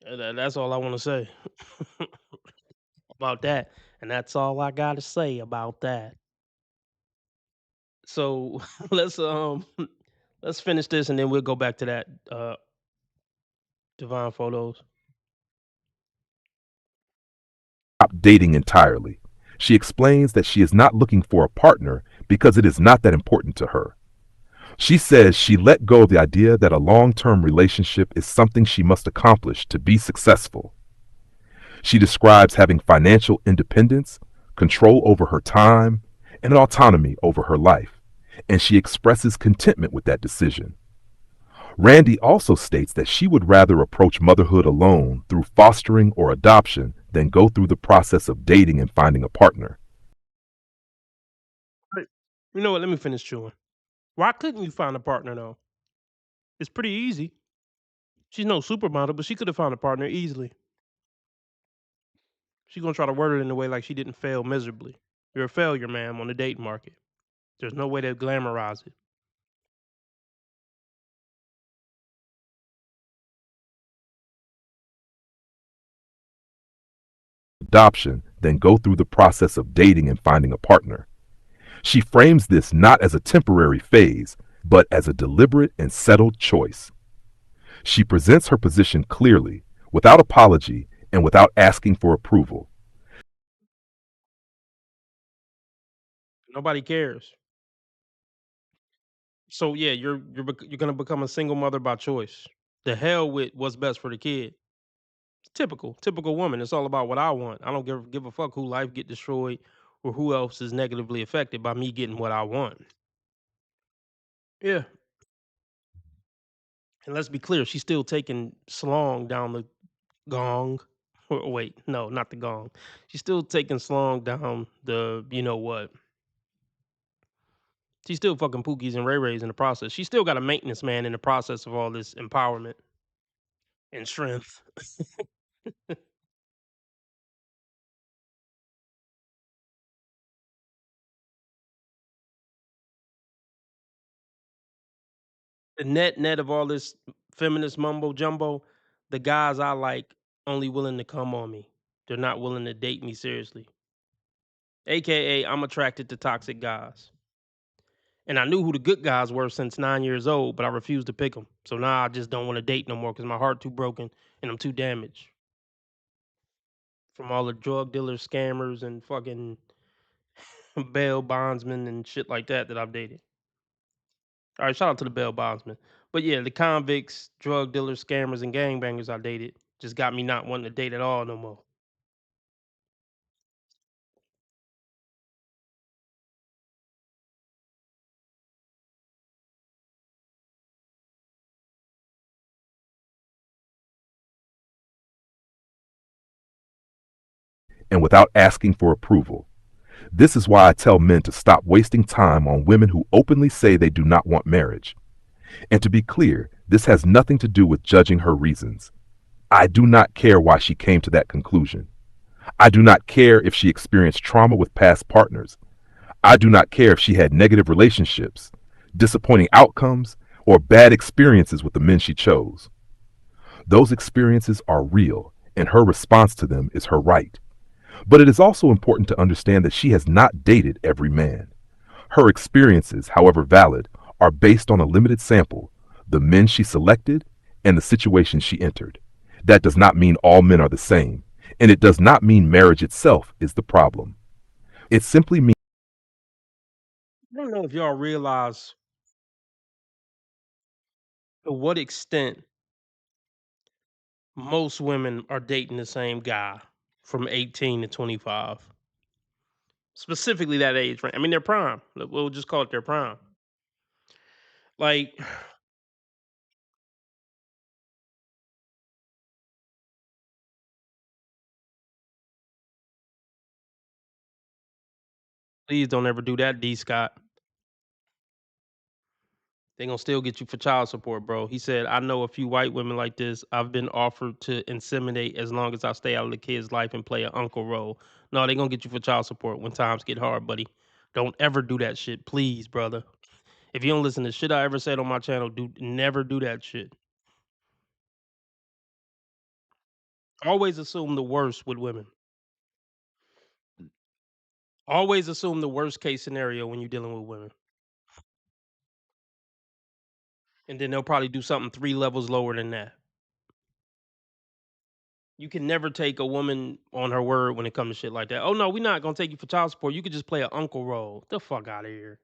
That's all I want to say about that. And that's all I got to say about that. So let's finish this and then we'll go back to that Divine Photos. Stop dating entirely. She explains that she is not looking for a partner because it is not that important to her. She says she let go of the idea that a long-term relationship is something she must accomplish to be successful. She describes having financial independence, control over her time, and autonomy over her life, and she expresses contentment with that decision. Randy also states that she would rather approach motherhood alone through fostering or adoption than go through the process of dating and finding a partner. You know what? Let me finish chewing. Why couldn't you find a partner though? It's pretty easy. She's no supermodel, but she could have found a partner easily. She's gonna try to word it in a way like she didn't fail miserably. You're a failure, ma'am, on the dating market. There's no way to glamorize it. Adoption than go through the process of dating and finding a partner. She frames this not as a temporary phase, but as a deliberate and settled choice. She presents her position clearly, without apology and without asking for approval. Nobody cares. So yeah, you're gonna become a single mother by choice. The hell with what's best for the kid. Typical woman. It's all about what I want. I don't give a fuck who life get destroyed or who else is negatively affected by me getting what I want. Yeah. And let's be clear, she's still taking Slong down the gong. Or wait, no, not the gong. She's still taking Slong down the you know what. She's still fucking Pookies and Ray Rays in the process. She's still got a maintenance man in the process of all this empowerment and strength. The net of all this feminist mumbo jumbo, the guys I like only willing to come on me. They're not willing to date me seriously. AKA, I'm attracted to toxic guys. And I knew who the good guys were since 9 years old, but I refused to pick them. So now I just don't want to date no more because my heart too broken and I'm too damaged. From all the drug dealers, scammers, and fucking bail bondsmen and shit like that I've dated. All right, shout out to the bail bondsmen. But yeah, the convicts, drug dealers, scammers, and gangbangers I dated just got me not wanting to date at all no more. And without asking for approval. This is why I tell men to stop wasting time on women who openly say they do not want marriage. And to be clear, this has nothing to do with judging her reasons. I do not care why she came to that conclusion. I do not care if she experienced trauma with past partners. I do not care if she had negative relationships, disappointing outcomes, or bad experiences with the men she chose. Those experiences are real, and her response to them is her right. But it is also important to understand that she has not dated every man. Her experiences, however valid, are based on a limited sample, the men she selected, and the situation she entered. That does not mean all men are the same, and it does not mean marriage itself is the problem. It simply means... I don't know if y'all realize to what extent most women are dating the same guy from 18 to 25. Specifically that age range. I mean, their prime. We'll just call it their prime. Like, please don't ever do that, D. Scott. They gonna still get you for child support, bro. He said, I know a few white women like this. I've been offered to inseminate as long as I stay out of the kid's life and play an uncle role. No, they gonna get you for child support when times get hard, buddy. Don't ever do that shit, please, brother. If you don't listen to shit I ever said on my channel, never do that shit. Always assume the worst with women. Always assume the worst case scenario when you're dealing with women. And then they'll probably do something 3 levels lower than that. You can never take a woman on her word when it comes to shit like that. Oh no, we're not gonna take you for child support. You could just play an uncle role. The fuck out of here.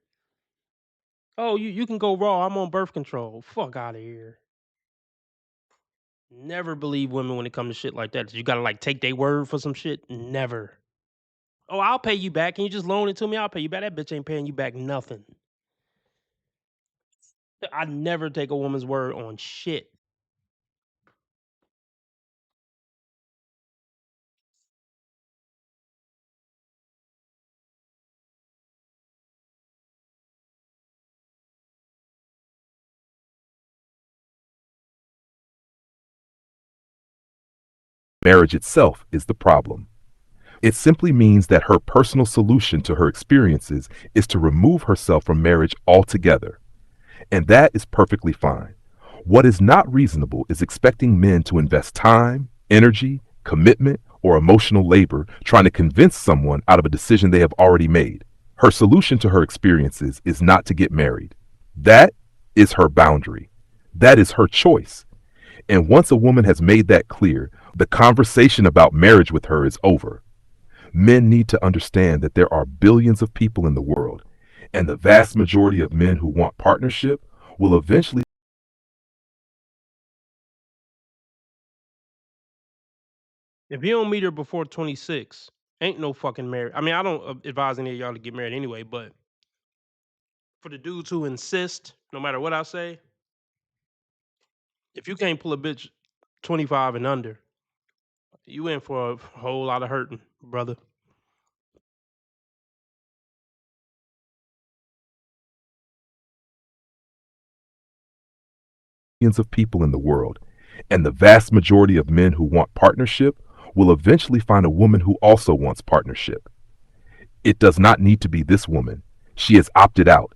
Oh, you can go raw. I'm on birth control. Fuck out of here. Never believe women when it comes to shit like that. You gotta like take their word for some shit. Never. Oh, I'll pay you back. Can you just loan it to me? I'll pay you back. That bitch ain't paying you back nothing. I never take a woman's word on shit. Marriage itself is the problem. It simply means that her personal solution to her experiences is to remove herself from marriage altogether. And that is perfectly fine. What is not reasonable is expecting men to invest time, energy, commitment, or emotional labor trying to convince someone out of a decision they have already made. Her solution to her experiences is not to get married. That is her boundary. That is her choice. And once a woman has made that clear, the conversation about marriage with her is over. Men need to understand that there are billions of people in the world, and the vast majority of men who want partnership will eventually... If you don't meet her before 26, ain't no fucking marriage. I mean, I don't advise any of y'all to get married anyway, but for the dudes who insist, no matter what I say, if you can't pull a bitch 25 and under, you in for a whole lot of hurting, brother. Billions of people in the world, and the vast majority of men who want partnership will eventually find a woman who also wants partnership. It does not need to be this woman. She has opted out.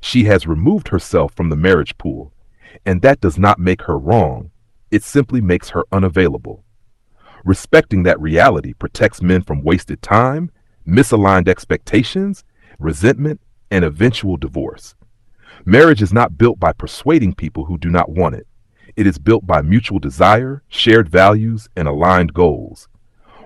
She has removed herself from the marriage pool, And that does not make her wrong. It simply makes her unavailable. Respecting that reality protects men from wasted time, misaligned expectations, resentment, and eventual divorce. Marriage is not built by persuading people who do not want it. It is built by mutual desire, shared values, and aligned goals.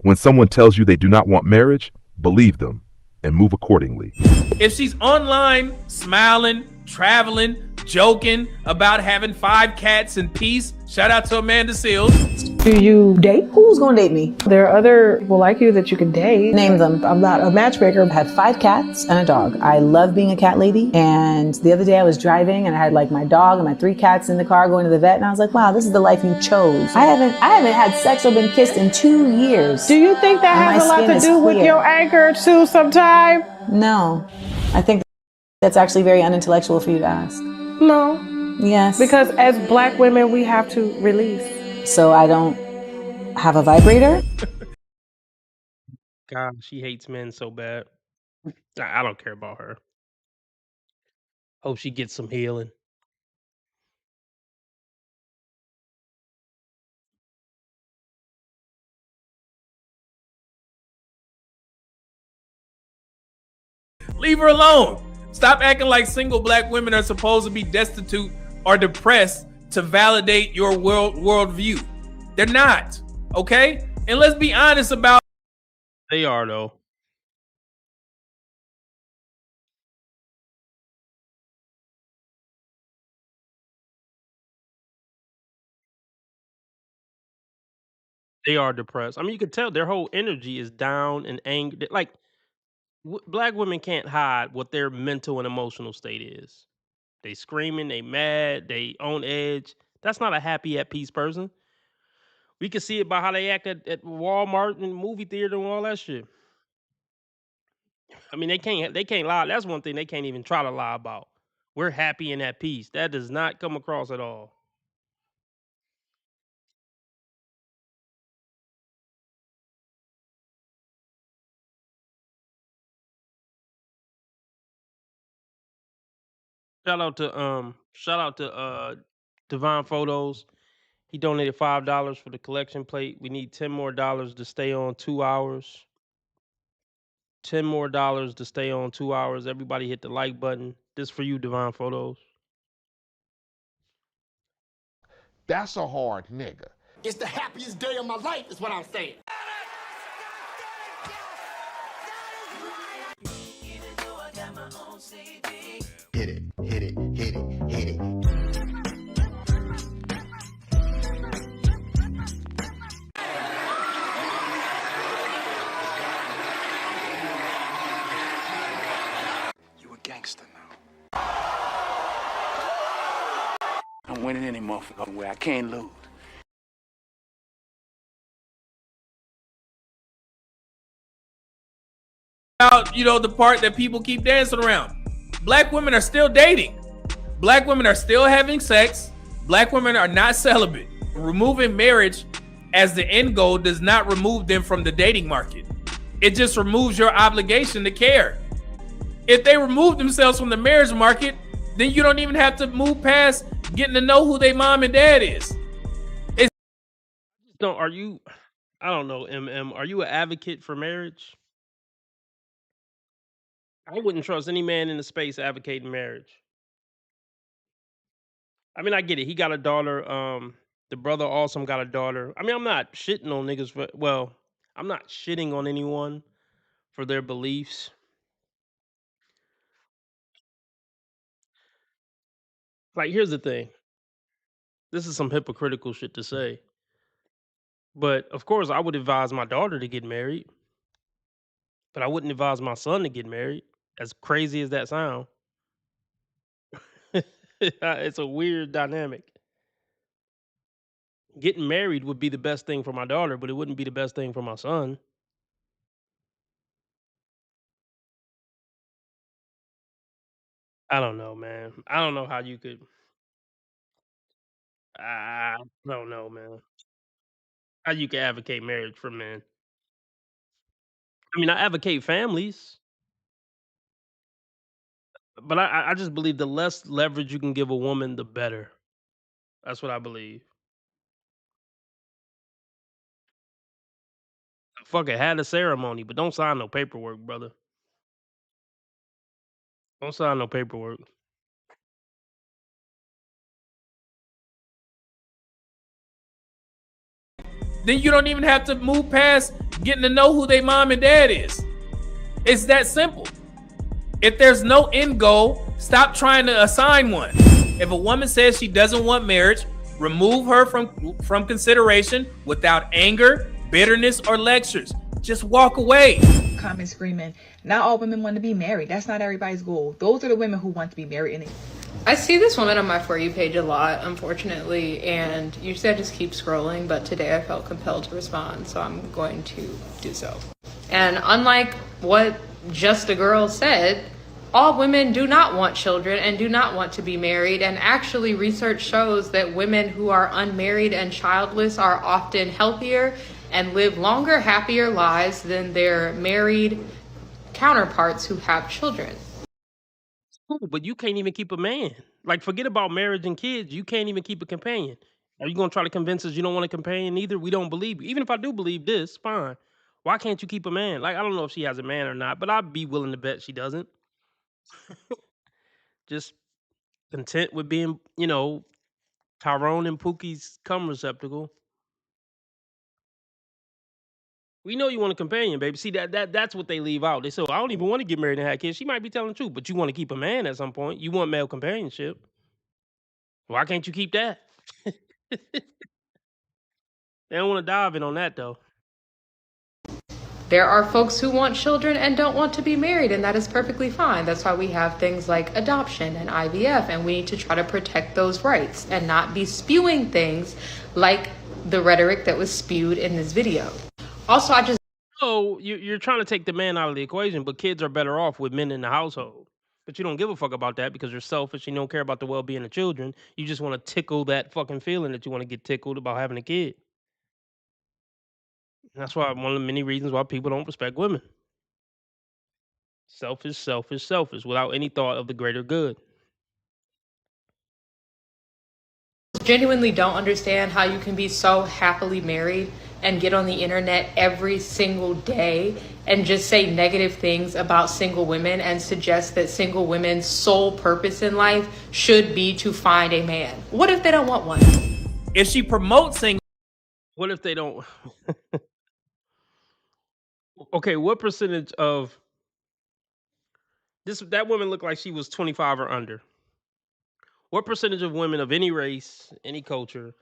When someone tells you they do not want marriage, believe them and move accordingly. If she's online, smiling, traveling, joking about having 5 cats in peace, shout out to Amanda Seals. Do you date? Who's gonna date me? There are other people like you that you can date. Name them. I'm not a matchmaker. I have 5 cats and a dog. I love being a cat lady. And the other day I was driving and I had like my dog and my 3 cats in the car going to the vet, and I was like, wow, this is the life you chose. I haven't had sex or been kissed in 2 years. Do you think that has a lot to do with your anger too sometime? No. I think that's actually very unintellectual for you to ask. No. Yes. Because as black women, we have to release. So I don't have a vibrator? God, she hates men so bad. I don't care about her. Hope she gets some healing. Leave her alone. Stop acting like single black women are supposed to be destitute or depressed to validate your worldview. They're not, okay? And let's be honest about. They are though. They are depressed. I mean, you can tell their whole energy is down and angry. Like black women can't hide what their mental and emotional state is. They screaming, they mad, they on edge. That's not a happy at peace person. We can see it by how they act at Walmart and movie theater and all that shit. I mean, they can't lie. That's one thing they can't even try to lie about. We're happy and at peace. That does not come across at all. Shout out to Divine Photos. He donated $5 for the collection plate. We need $10 more to stay on 2 hours. $10 more to stay on 2 hours. Everybody hit the like button. This for you, Divine Photos. That's a hard nigga. It's the happiest day of my life, is what I'm saying. Hit it, hit it, hit it, hit it. You a gangster now. I'm winning any motherfucking way. I can't lose. About, the part that people keep dancing around. Black women are still dating. Black women are still having sex. Black women are not celibate. Removing marriage as the end goal does not remove them from the dating market. It just removes your obligation to care. If they remove themselves from the marriage market, then you don't even have to move past getting to know who their mom and dad is. I don't know, MM, are you an advocate for marriage? I wouldn't trust any man in the space advocating marriage. I mean, I get it. He got a daughter. The brother Awesome got a daughter. I mean, I'm not shitting on niggas I'm not shitting on anyone for their beliefs. Like, here's the thing. This is some hypocritical shit to say. But of course, I would advise my daughter to get married. But I wouldn't advise my son to get married. As crazy as that sounds. It's a weird dynamic. Getting married would be the best thing for my daughter, but it wouldn't be the best thing for my son. I don't know, man. I don't know how you could. I don't know, man. How you can advocate marriage for men. I mean, I advocate families. But I just believe the less leverage you can give a woman, the better. That's what I believe. Fuck it, had a ceremony, but don't sign no paperwork, brother. Don't sign no paperwork. Then you don't even have to move past getting to know who their mom and dad is. It's that simple. If there's no end goal, stop trying to assign one. If a woman says she doesn't want marriage, remove her from consideration without anger, bitterness, or lectures. Just walk away. Comment screaming, not all women want to be married. That's not everybody's goal. Those are the women who want to be married. And I see this woman on my For You page a lot, unfortunately, and usually I just keep scrolling, but today I felt compelled to respond, so I'm going to do so. And unlike what Just a Girl said, all women do not want children and do not want to be married, and actually research shows that women who are unmarried and childless are often healthier and live longer, happier lives than their married counterparts who have children. But you can't even keep a man. Like, forget about marriage and kids. You can't even keep a companion. Are you going to try to convince us you don't want a companion either? We don't believe you. Even if I do believe this, fine. Why can't you keep a man? Like, I don't know if she has a man or not, but I'd be willing to bet she doesn't. Just content with being, Tyrone and Pookie's cum receptacle. We know you want a companion, baby. See, that's what they leave out. They say, I don't even want to get married and have kids. She might be telling the truth, but you want to keep a man at some point. You want male companionship. Why can't you keep that? They don't want to dive in on that, though. There are folks who want children and don't want to be married, and that is perfectly fine. That's why we have things like adoption and IVF, and we need to try to protect those rights and not be spewing things like the rhetoric that was spewed in this video. Also, you're trying to take the man out of the equation, but kids are better off with men in the household. But you don't give a fuck about that because you're selfish and you don't care about the well-being of children. You just want to tickle that fucking feeling that you want to get tickled about having a kid. That's why one of the many reasons why people don't respect women. Selfish, selfish, selfish, without any thought of the greater good. Genuinely don't understand how you can be so happily married and get on the internet every single day and just say negative things about single women and suggest that single women's sole purpose in life should be to find a man. What if they don't want one? If she promotes single, what if they don't? Okay, what percentage of that woman looked like she was 25 or under? What percentage of women of any race, any culture,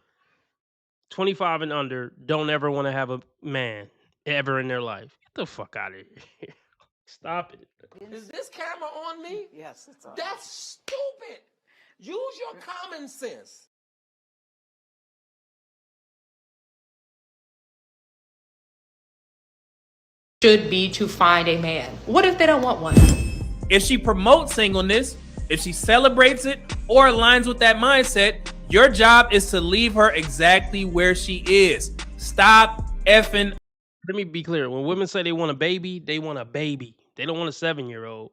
25 and under, don't ever want to have a man ever in their life? Get the fuck out of here. Stop it. Is this camera on me? Yes, it's on. That's stupid. Use your common sense. Should be to find a man. What if they don't want one? If she promotes singleness, if she celebrates it or aligns with that mindset, your job is to leave her exactly where she is. Stop effing. Let me be clear. When women say they want a baby, they want a baby. They don't want a 7-year-old.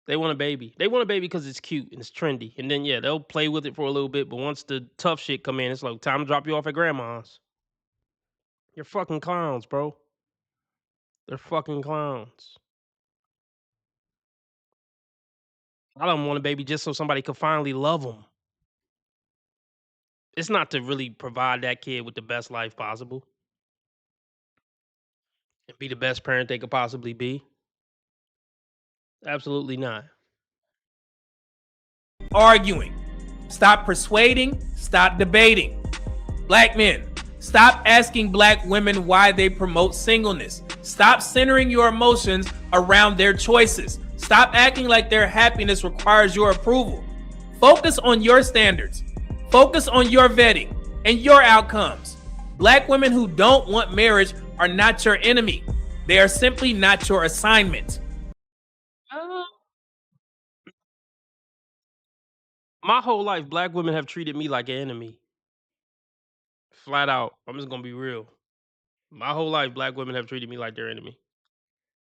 They want a baby. They want a baby because it's cute and it's trendy. And then, yeah, they'll play with it for a little bit. But once the tough shit come in, it's like, time to drop you off at grandma's. You're fucking clowns, bro. They're fucking clowns. I don't want a baby just so somebody could finally love them. It's not to really provide that kid with the best life possible and be the best parent they could possibly be. Absolutely not. Arguing. Stop persuading. Stop debating. Black men, stop asking black women why they promote singleness. Stop centering your emotions around their choices. Stop acting like their happiness requires your approval. Focus on your standards. Focus on your vetting and your outcomes. Black women who don't want marriage are not your enemy. They are simply not your assignment. My whole life, black women have treated me like an enemy. Flat out. I'm just going to be real. My whole life, black women have treated me like their enemy.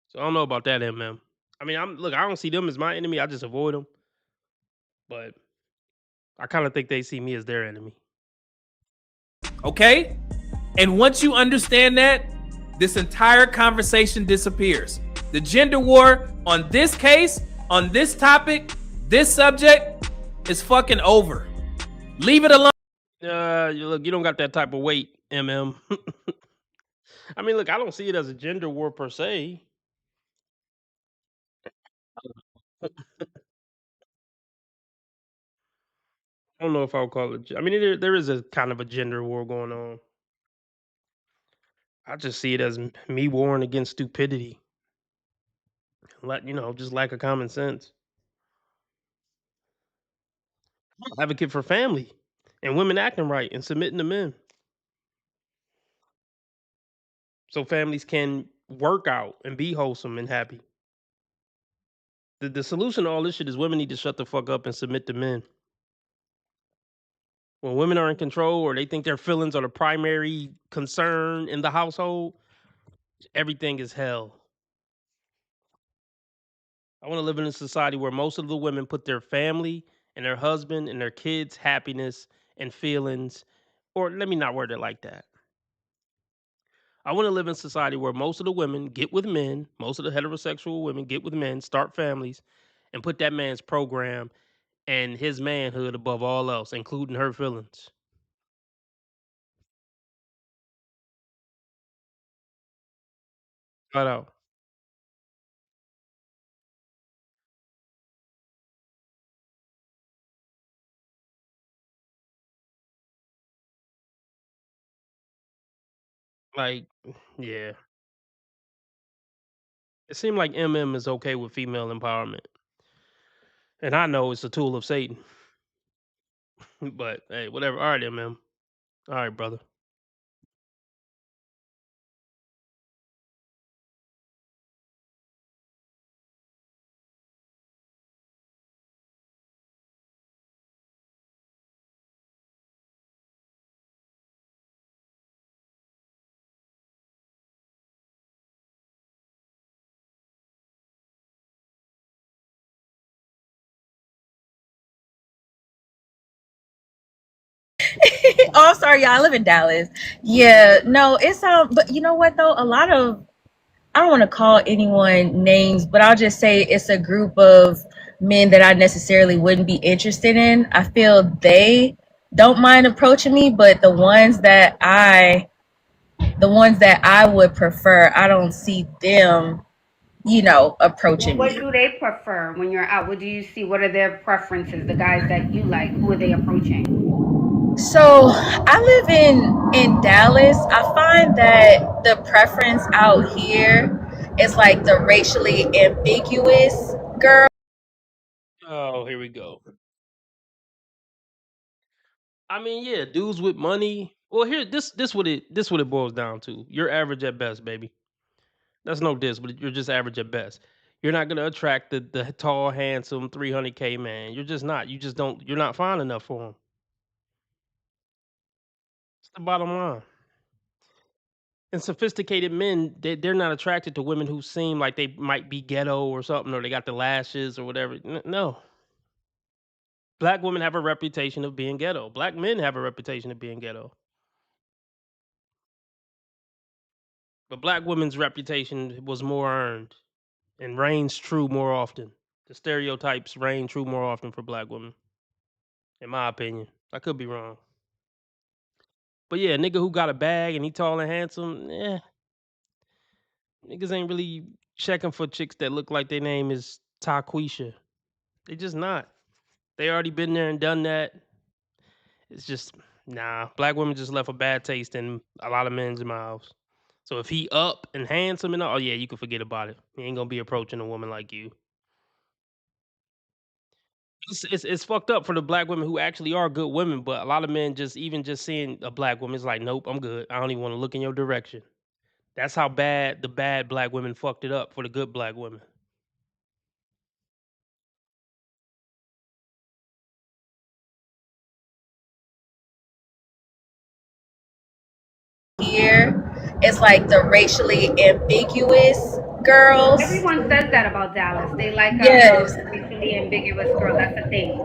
So I don't know about that, MM. I mean, I don't see them as my enemy. I just avoid them. But I kind of think they see me as their enemy. Okay? And once you understand that, this entire conversation disappears. The gender war on this case, on this topic, this subject is fucking over. Leave it alone. Look, you don't got that type of weight, MM. I mean, look, I don't see it as a gender war per se. I don't know if I would call it. I mean, there is a kind of a gender war going on. I just see it as me warring against stupidity. Just lack of common sense. Advocate for family and women acting right and submitting to men, so families can work out and be wholesome and happy. The solution to all this shit is women need to shut the fuck up and submit to men. When women are in control or they think their feelings are the primary concern in the household, everything is hell. I want to live in a society where most of the women put their family and their husband and their kids' happiness and feelings, or let me not word it like that. I want to live in a society where most of the women get with men, most of the heterosexual women get with men, start families, and put that man's program and his manhood above all else, including her feelings. Flat out. Like, yeah. It seemed like MM is okay with female empowerment. And I know it's a tool of Satan. But hey, whatever. All right, MM. All right, brother. Oh, I'm sorry, y'all. I live in Dallas. Yeah, no, it's but you know what though? A lot of, I don't want to call anyone names, but I'll just say it's a group of men that I necessarily wouldn't be interested in. I feel they don't mind approaching me, but the ones that I would prefer, I don't see them, approaching What me. do they prefer when you're out? What do you see? What are their preferences? The guys that you like, who are they approaching? So I live in Dallas. I find that the preference out here is like the racially ambiguous girl. Oh, here we go. I mean, yeah, dudes with money. Well, here, this what it boils down to. You're average at best, baby. That's no diss, but you're just average at best. You're not gonna attract the tall, handsome 300K man. You're just not. You're not fine enough for him. It's the bottom line. And sophisticated men, they're not attracted to women who seem like they might be ghetto or something, or they got the lashes or whatever. No. Black women have a reputation of being ghetto. Black men have a reputation of being ghetto. But black women's reputation was more earned and reigns true more often. The stereotypes reign true more often for black women, in my opinion. I could be wrong. But yeah, nigga who got a bag and he tall and handsome, niggas ain't really checking for chicks that look like their name is Taquisha. They just not. They already been there and done that. It's just, nah. Black women just left a bad taste in a lot of men's mouths. So if he up and handsome and all, oh yeah, you can forget about it. He ain't gonna be approaching a woman like you. It's fucked up for the black women who actually are good women, but a lot of men just seeing a black woman is like, nope, I'm good. I don't even want to look in your direction. That's how bad the bad black women fucked it up for the good black women. Here, it's like the racially ambiguous girls. Everyone says that about Dallas. They like Yes. racially ambiguous girls. That's the thing.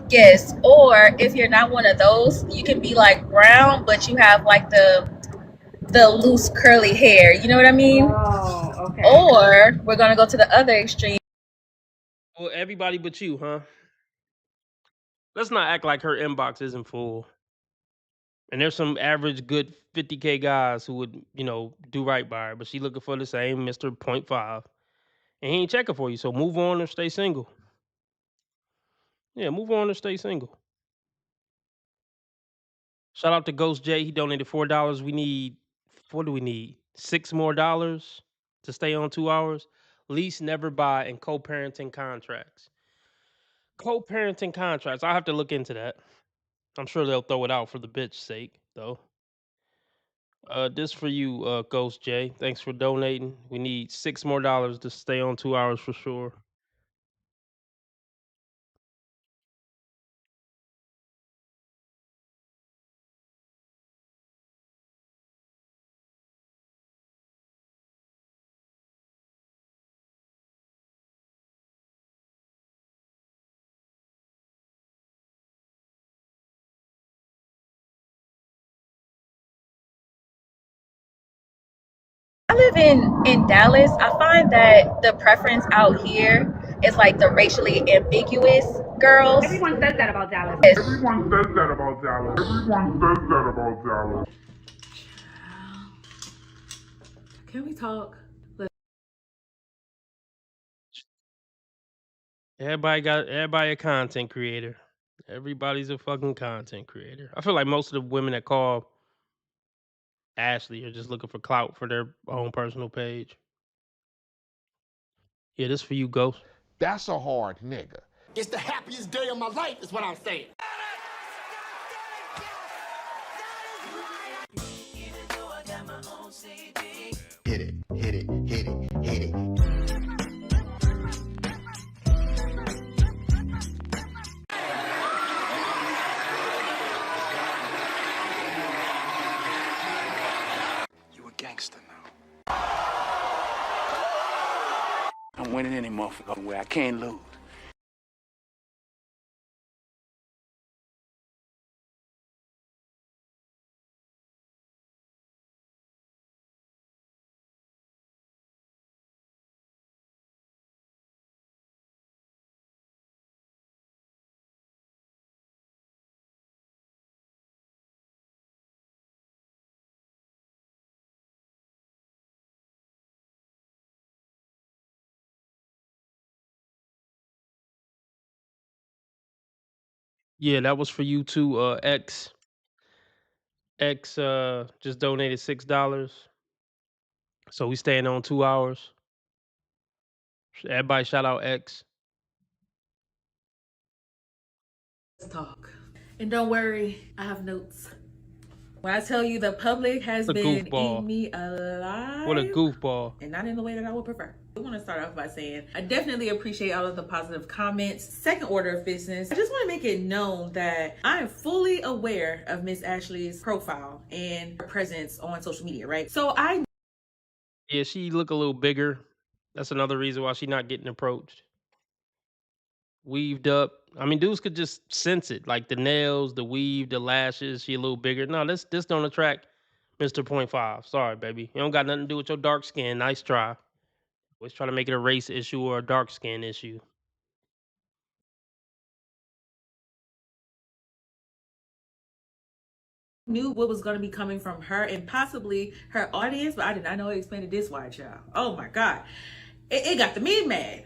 Yes, or if you're not one of those, you can be like brown, but you have like the loose curly hair. You know what I mean? Oh, okay. Or we're gonna go to the other extreme. Well, everybody but you, huh? Let's not act like her inbox isn't full. And there's some average good 50K guys who would, do right by her, but she looking for the same Mr. 0.5. And he ain't checking for you, so move on or stay single. Yeah, move on or stay single. Shout out to Ghost J. He donated $4. We need, what do we need? $6 more to stay on 2 hours. Lease, never buy, and co-parenting contracts. Co-parenting contracts. I'll have to look into that. I'm sure they'll throw it out for the bitch's sake, though. This for you, Ghost J. Thanks for donating. We need $6 more to stay on 2 hours for sure. I live in Dallas. I find that the preference out here is like the racially ambiguous girls. Everyone says that about Dallas. Yes. Everyone says that about Dallas. Everyone says that about Dallas. Can we talk? Everybody a content creator. Everybody's a fucking content creator. I feel like most of the women that call Ashley are just looking for clout for their own personal page. Yeah, this for you, Ghost. That's a hard nigga. It's the happiest day of my life, is what I'm saying. Hit it, hit it, hit it, hit it. You a gangster now. I'm winning any motherfucking way. I can't lose. Yeah, that was for you too, X. X just donated $6. So we staying on 2 hours. Everybody shout out X. Let's talk. And don't worry, I have notes. When I tell you the public has been eating me alive. What a goofball. And not in the way that I would prefer. I want to start off by saying I definitely appreciate all of the positive comments. Second order of business, I just want to make it known that I am fully aware of Miss Ashley's profile and her presence on social media, right? So Yeah, she look a little bigger. That's another reason why she not getting approached. Weaved up. I mean, dudes could just sense it. Like the nails, the weave, the lashes. She a little bigger. No, this don't attract Mr. 0.5. Sorry, baby. You don't got nothing to do with your dark skin. Nice try. Always trying to make it a race issue or a dark skin issue. knew what was going to be coming from her and possibly her audience, but I did not know it expanded this wide, child. Oh my God. It got the men mad.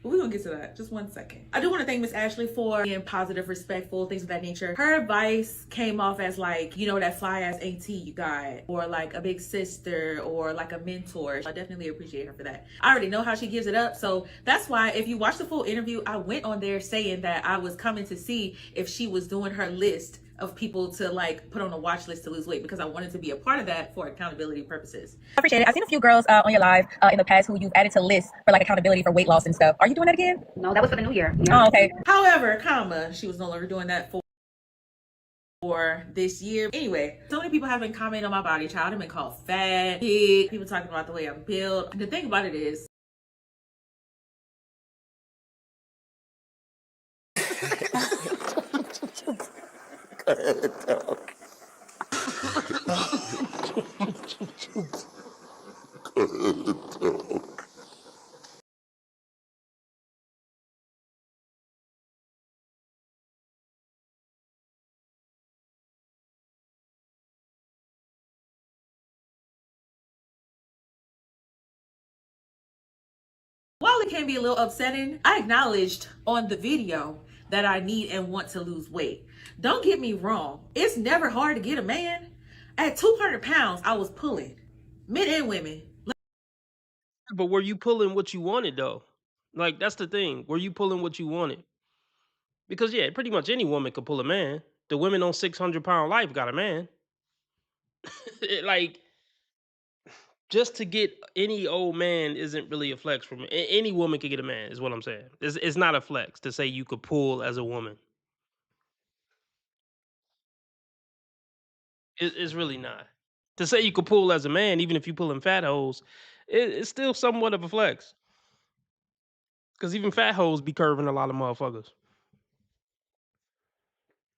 But we're going to get to that. Just 1 second. I do want to thank Miss Ashley for being positive, respectful, things of that nature. Her advice came off as like, you know, that fly ass auntie you got, or like a big sister, or like a mentor. I definitely appreciate her for that. I already know how she gives it up. So that's why if you watch the full interview, I went on there saying that I was coming to see if she was doing her list of people to like put on a watch list to lose weight, because I wanted to be a part of that for accountability purposes. I appreciate it. I've seen a few girls on your live in the past who you've added to lists for like accountability for weight loss and stuff. Are you doing that again? No, that was for the new year. Yeah. Oh, okay. However, she was no longer doing that for this year. Anyway, so many people have been commenting on my body, child. I've been called fat, big, people talking about the way I'm built. The thing about it is, While it can be a little upsetting, I acknowledged on the video that I need and want to lose weight. Don't get me wrong, it's never hard to get a man. At 200 pounds, I was pulling, men and women. But were you pulling what you wanted though? Like that's the thing. Were you pulling what you wanted? Because yeah, pretty much any woman could pull a man. The women on 600-pound life got a man. Like just to get any old man isn't really a flex for me. Any woman could get a man, is what I'm saying. It's not a flex to say you could pull as a woman. It's really not. To say you could pull as a man, even if you pulling fat hoes, it's still somewhat of a flex. Because even fat hoes be curving a lot of motherfuckers.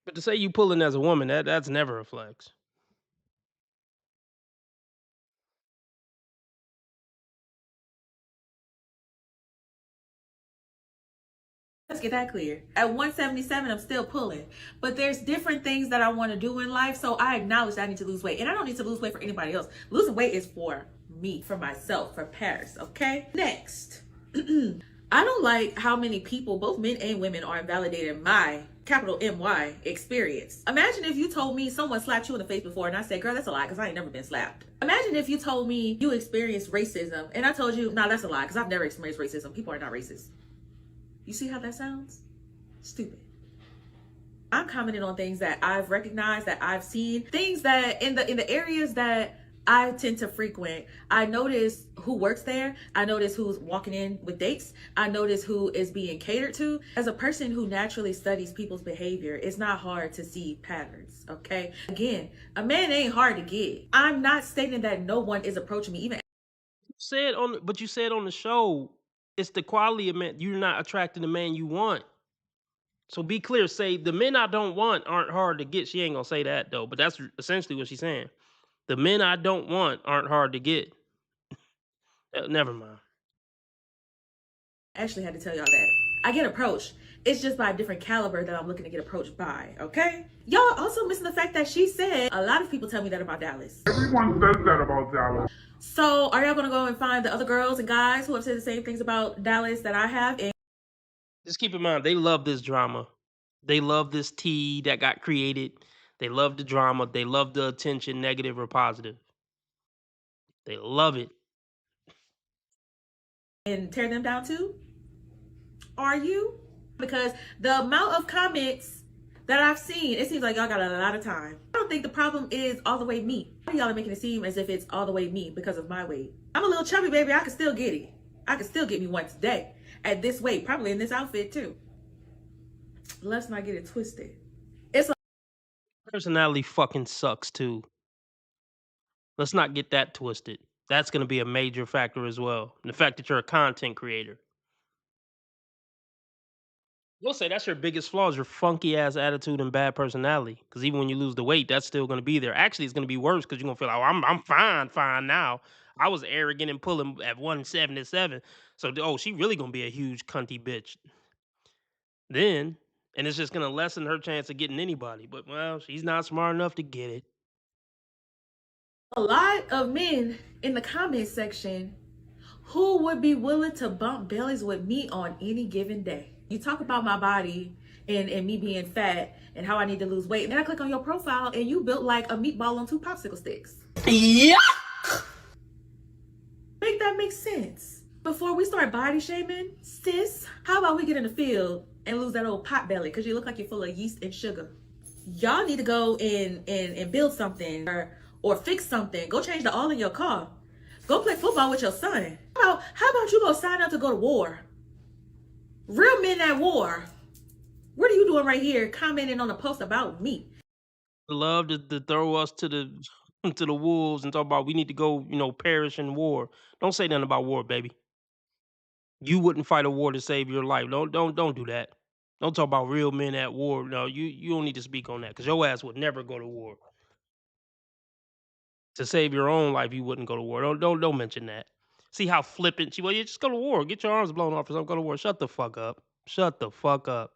But to say you pulling as a woman, that's never a flex. Let's get that clear. At 177, I'm still pulling. But there's different things that I want to do in life, so I acknowledge that I need to lose weight. And I don't need to lose weight for anybody else. Losing weight is for me, for myself, for Paris, okay? Next. I don't like how many people, both men and women, are invalidating my, capital M-Y, experience. Imagine if you told me someone slapped you in the face before and I said, girl, that's a lie, because I ain't never been slapped. Imagine if you told me you experienced racism and I told you, nah, that's a lie, because I've never experienced racism. People are not racist. You see how that sounds? Stupid. I'm commenting on things that I've recognized, that I've seen, things that in the areas that I tend to frequent. I notice who works there. I notice who's walking in with dates. I notice who is being catered to. As a person who naturally studies people's behavior, it's not hard to see patterns, okay? Again, a man ain't hard to get. I'm not stating that no one is approaching me, even But you said on the show, it's the quality of man. You're not attracting the man you want. So be clear. Say the men I don't want aren't hard to get. She ain't gonna say that though, but that's essentially what she's saying. The men I don't want aren't hard to get. Never mind. I actually had to tell y'all that. I get approached. It's just by a different caliber that I'm looking to get approached by, okay? Y'all also missing the fact that she said, a lot of people tell me that about Dallas. Everyone says that about Dallas. So are y'all gonna go and find the other girls and guys who have said the same things about Dallas that I have? And just keep in mind, they love this drama. They love this tea that got created. They love the drama. They love the attention, negative or positive. They love it. And tear them down too? Are you? Because the amount of comments that I've seen, it seems like y'all got a lot of time. I don't think the problem is all the way me. Y'all are making it seem as if it's all the way me because of my weight. I'm a little chubby, baby. I can still get it. I can still get me one today at this weight, probably in this outfit too. Let's not get it twisted. It's personality fucking sucks too. Let's not get that twisted. That's going to be a major factor as well. And the fact that you're a content creator. You'll say that's your biggest flaw is your funky ass attitude and bad personality. Because even when you lose the weight, that's still going to be there. Actually, it's going to be worse because you're going to feel like, oh, I'm fine now. I was arrogant and pulling at 177. So, oh, she really going to be a huge cunty bitch. Then, and it's just going to lessen her chance of getting anybody. But, well, she's not smart enough to get it. A lot of men in the comment section who would be willing to bump bellies with me on any given day. You talk about my body and me being fat and how I need to lose weight. And then I click on your profile and you built like a meatball on 2 popsicle sticks. Yeah. Make that make sense. Before we start body shaming, sis, how about we get in the field and lose that old pot belly because you look like you're full of yeast and sugar. Y'all need to go and build something or fix something. Go change the oil in your car. Go play football with your son. How about you go sign up to go to war? Real men at war. What are you doing right here commenting on a post about me? Love to throw us to the wolves and talk about we need to go, perish in war. Don't say nothing about war, baby. You wouldn't fight a war to save your life. Don't do that. Don't talk about real men at war. No, you don't need to speak on that because your ass would never go to war. To save your own life, you wouldn't go to war. Don't mention that. See how flippant she was. You just go to war. Get your arms blown off or something. Go to war. Shut the fuck up. Shut the fuck up.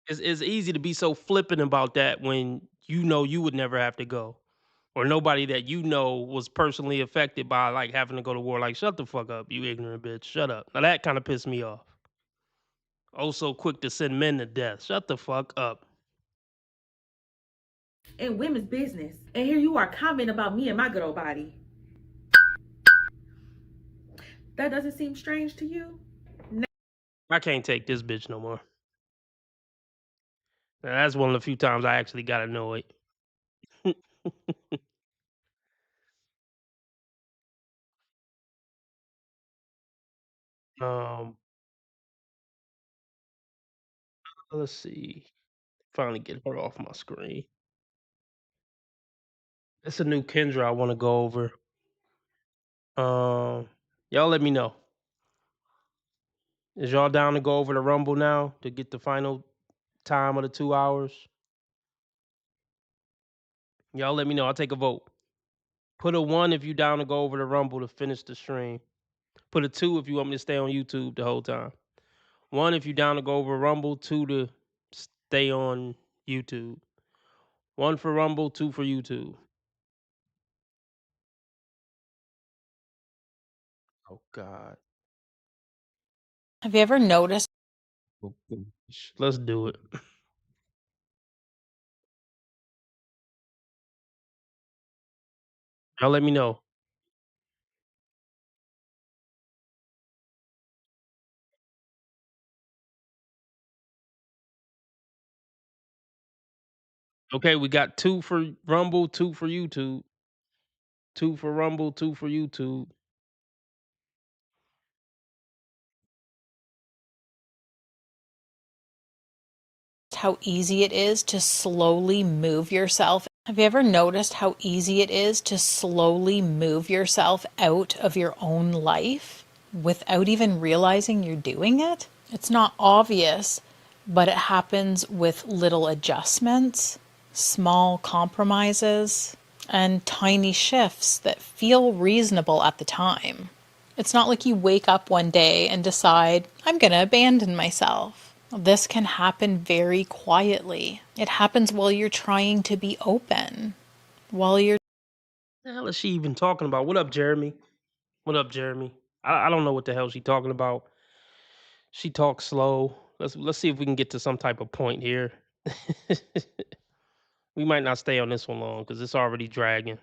It's easy to be so flippant about that when you know you would never have to go. Or nobody that you know was personally affected by like having to go to war. Like, shut the fuck up, you ignorant bitch. Shut up. Now that kind of pissed me off. Oh, so quick to send men to death. Shut the fuck up. In women's business. And here you are commenting about me and my good old body. That doesn't seem strange to you? I can't take this bitch no more. Now, that's one of the few times I actually got annoyed. Let's see. Finally get her off my screen. It's a new Kendra I want to go over. Y'all let me know. Is y'all down to go over the Rumble now to get the final time of the 2 hours? Y'all let me know. I'll take a vote. Put a 1 if you down to go over the Rumble to finish the stream. Put a 2 if you want me to stay on YouTube the whole time. 1 if you down to go over Rumble. 2 to stay on YouTube. 1 for Rumble, 2 for YouTube. Oh God. Have you ever noticed? Let's do it. Y'all let me know. Okay, we got 2 for Rumble, 2 for YouTube. 2 for Rumble, 2 for YouTube. How easy it is to slowly move yourself. Have you ever noticed how easy it is to slowly move yourself out of your own life without even realizing you're doing it? It's not obvious, but it happens with little adjustments, small compromises, and tiny shifts that feel reasonable at the time. It's not like you wake up one day and decide, I'm going to abandon myself. This can happen very quietly. It happens while you're trying to be open, while you're... The hell is she even talking about? What up, Jeremy? What up, Jeremy? I don't know what the hell she talking about. She talks slow. Let's see if we can get to some type of point here. We might not stay on this one long because it's already dragging.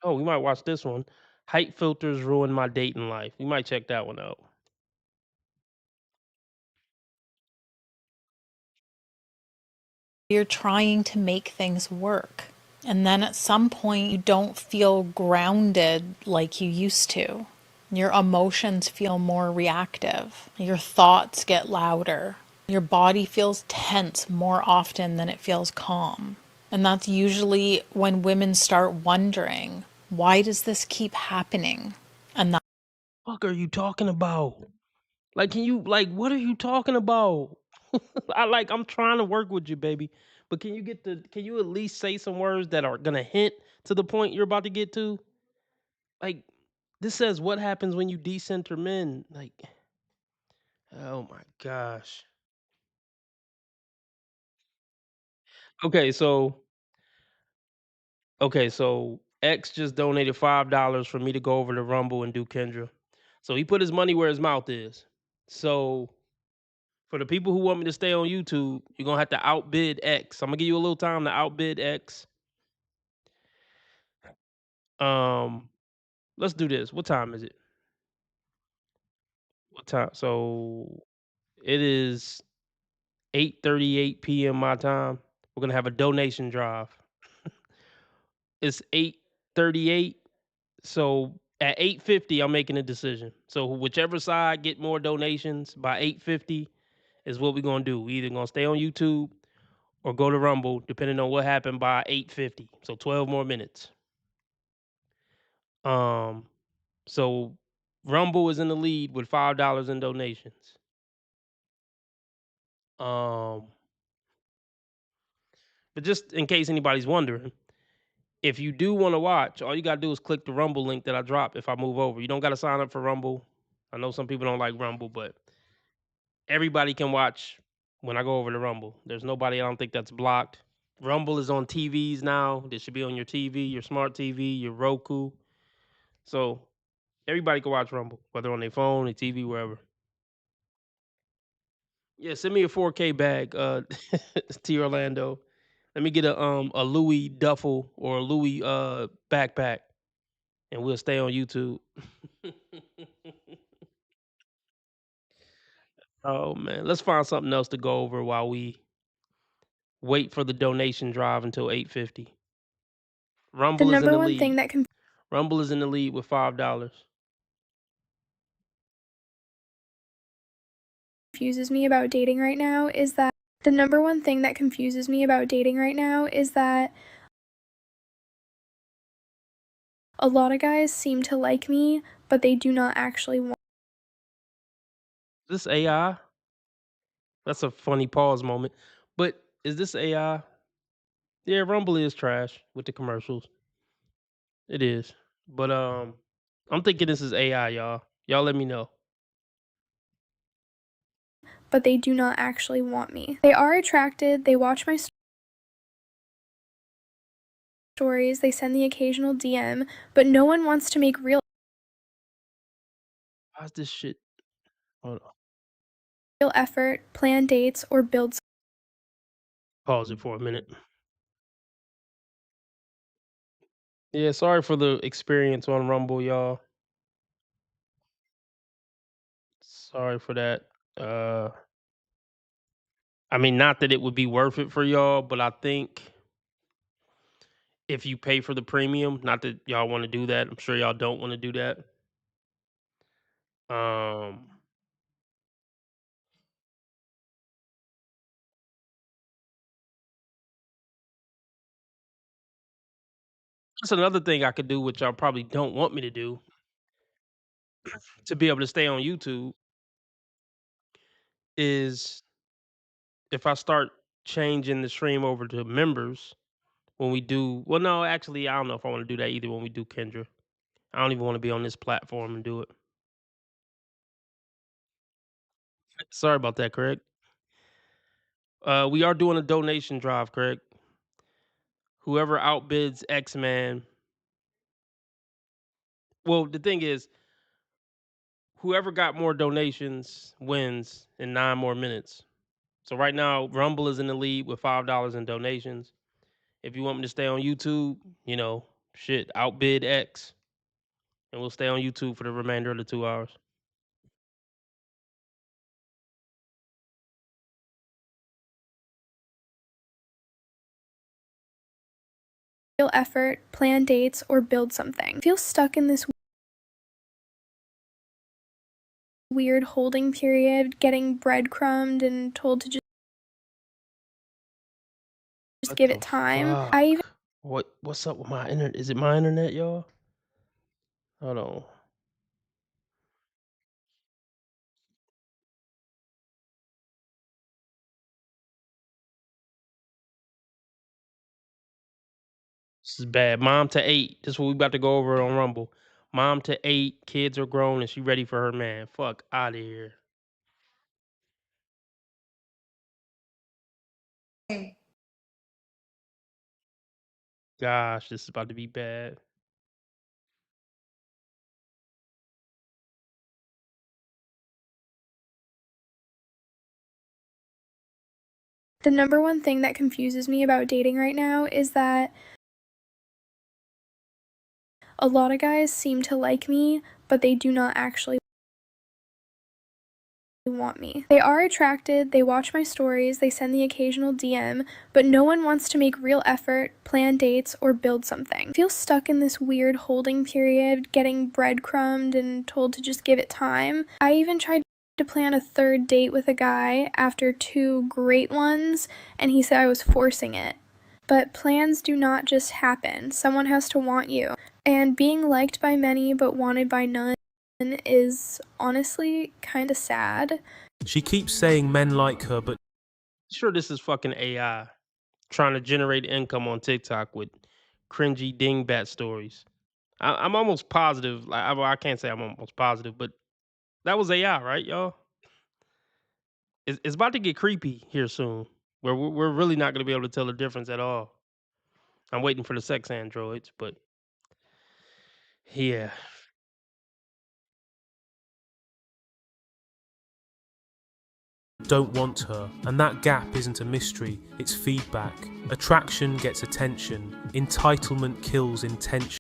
Oh, we might watch this one. Height filters ruin my dating life. We might check that one out. You're trying to make things work. And then at some point, you don't feel grounded like you used to. Your emotions feel more reactive. Your thoughts get louder. Your body feels tense more often than it feels calm. And that's usually when women start wondering, why does this keep happening? And that... What are you talking about? Like, what are you talking about? I'm trying to work with you, baby. But can you at least say some words that are gonna hint to the point you're about to get to? Like, this says what happens when you decenter men. Like, oh my gosh. Okay, so X just donated $5 for me to go over to Rumble and do Kendra. So he put his money where his mouth is. So for the people who want me to stay on YouTube, you're gonna have to outbid X. I'm gonna give you a little time to outbid X. Let's do this. What time is it? What time? So it is 8:38 p.m. my time. We're gonna have a donation drive. It's 8:38. So at 8:50, I'm making a decision. So whichever side get more donations by 8:50 is what we're gonna do. We either gonna stay on YouTube or go to Rumble, depending on what happened by 8:50. So 12 more minutes. So Rumble is in the lead with $5 in donations. But just in case anybody's wondering, if you do want to watch, all you gotta do is click the Rumble link that I drop if I move over. You don't gotta sign up for Rumble. I know some people don't like Rumble, but everybody can watch when I go over to Rumble. There's nobody I don't think that's blocked. Rumble is on TVs now. This should be on your TV, your smart TV, your Roku. So everybody can watch Rumble, whether on their phone, their TV, wherever. Yeah, send me a 4K bag, T Orlando. Let me get a Louis duffel or a Louis backpack, and we'll stay on YouTube. Oh man, let's find something else to go over while we wait for the donation drive until 8:50. Rumble is in the lead. Rumble is in the lead with $5. Confuses me about dating right now is that the number one thing that confuses me about dating right now is that a lot of guys seem to like me, but they do not actually want. Is this AI? That's a funny pause moment. But is this AI? Yeah, Rumble is trash with the commercials. It is. But I'm thinking this is AI, y'all. Y'all let me know. But they do not actually want me. They are attracted, they watch my stories, they send the occasional DM, but no one wants to make real How's this shit? Hold on. effort, plan dates, or build. Pause it for a minute. Yeah, sorry for the experience on Rumble, y'all. Sorry for that. I mean, not that it would be worth it for y'all, but I think if you pay for the premium, not that y'all want to do that. I'm sure y'all don't want to do that. That's another thing I could do, which y'all probably don't want me to do, to be able to stay on YouTube, is if I start changing the stream over to members when we do. Well, no, actually, I don't know if I want to do that either when we do Kendra. I don't even want to be on this platform and do it. Sorry about that, Craig. We are doing a donation drive, Craig. Whoever outbids X-Man. Well, the thing is, whoever got more donations wins in 9 more minutes. So right now, Rumble is in the lead with $5 in donations. If you want me to stay on YouTube, shit, outbid X. And we'll stay on YouTube for the remainder of the 2 hours. Real effort, plan dates, or build something. I feel stuck in this weird holding period, getting breadcrumbed and told to just give it time. What's up with my internet? Is it my internet, y'all? Hold on. This is bad. Mom to 8. This is what we about to go over on Rumble. Mom to 8. Kids are grown and she ready for her man. Fuck out of here. Gosh, this is about to be bad. The number one thing that confuses me about dating right now is that a lot of guys seem to like me, but they do not actually want me. They are attracted, they watch my stories, they send the occasional DM, but no one wants to make real effort, plan dates, or build something. I feel stuck in this weird holding period, getting breadcrumbed and told to just give it time. I even tried to plan a third date with a guy after 2 great ones, and he said I was forcing it. But plans do not just happen. Someone has to want you. And being liked by many but wanted by none is honestly kind of sad. She keeps saying men like her, but sure, this is fucking AI trying to generate income on TikTok with cringy dingbat stories. I'm almost positive. I can't say I'm almost positive, but that was AI, right, y'all? It's about to get creepy here soon, where we're really not going to be able to tell the difference at all. I'm waiting for the sex androids, but yeah. Don't want her, and that gap isn't a mystery, it's feedback. Attraction gets attention, entitlement kills intention.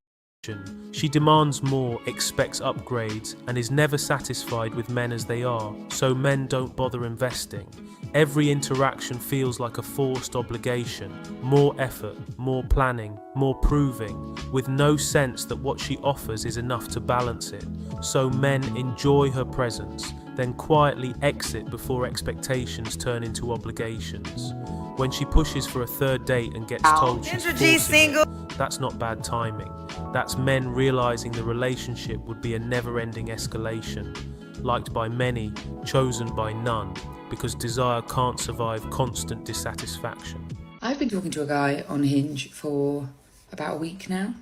She demands more, expects upgrades, and is never satisfied with men as they are, so men don't bother investing. Every interaction feels like a forced obligation, more effort, more planning, more proving, with no sense that what she offers is enough to balance it. So men enjoy her presence, then quietly exit before expectations turn into obligations. When she pushes for a third date and gets told she's forcing it, that's not bad timing. That's men realizing the relationship would be a never-ending escalation, liked by many, chosen by none, because desire can't survive constant dissatisfaction. I've been talking to a guy on Hinge for about a week now.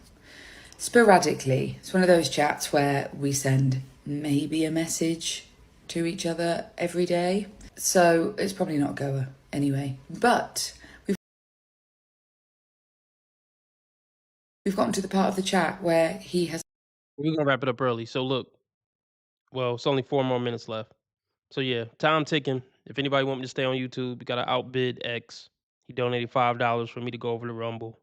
Sporadically. It's one of those chats where we send maybe a message to each other every day. So it's probably not a goer anyway. But we've gotten to the part of the chat where he has... We're going to wrap it up early. So look, well, it's only 4 more minutes left. So yeah, time ticking. If anybody want me to stay on YouTube, we got to outbid X. He donated $5 for me to go over to Rumble.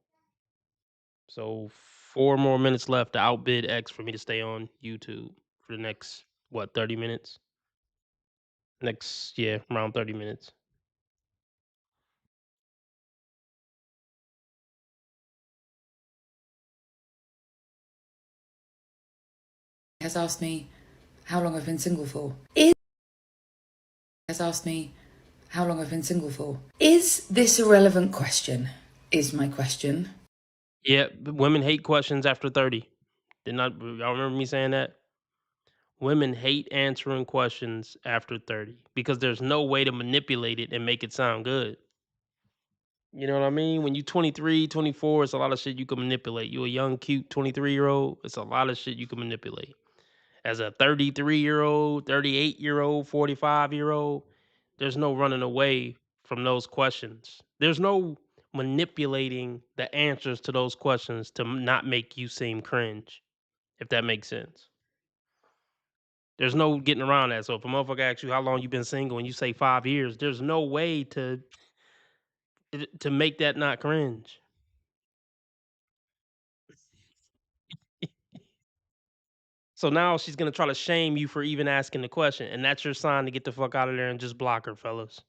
So 4 more minutes left to outbid X for me to stay on YouTube for the next, 30 minutes? Around 30 minutes. has asked me how long I've been single for. Is this a relevant question? Is my question. Yeah, women hate questions after 30. Y'all remember me saying that? Women hate answering questions after 30 because there's no way to manipulate it and make it sound good. You know what I mean? When you 23, 24, it's a lot of shit you can manipulate. You a young, cute 23-year-old, it's a lot of shit you can manipulate. As a 33-year-old, 38-year-old, 45-year-old, there's no running away from those questions. There's no manipulating the answers to those questions to not make you seem cringe, if that makes sense. There's no getting around that. So if a motherfucker asks you how long you been single and you say 5 years, there's no way to make that not cringe. So now she's gonna try to shame you for even asking the question, and that's your sign to get the fuck out of there and just block her, fellas.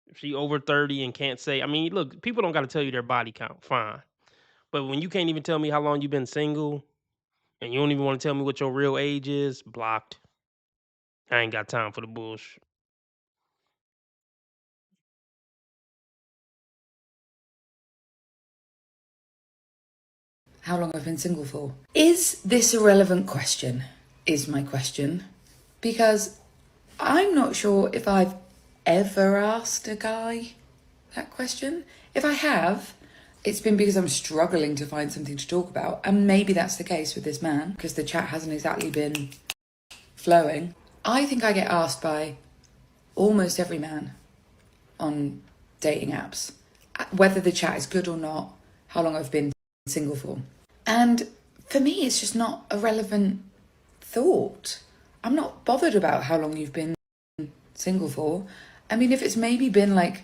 If she over 30 and can't say, I mean, look, people don't got to tell you their body count, fine. But when you can't even tell me how long you've been single, and you don't even want to tell me what your real age is, blocked. I ain't got time for the bullshit. How long I've been single for. Is this a relevant question? Is my question. Because I'm not sure if I've ever asked a guy that question. If I have, it's been because I'm struggling to find something to talk about. And maybe that's the case with this man, because the chat hasn't exactly been flowing. I think I get asked by almost every man on dating apps, whether the chat is good or not, how long I've been single for. And for me, it's just not a relevant thought. I'm not bothered about how long you've been single for. I mean, if it's maybe been like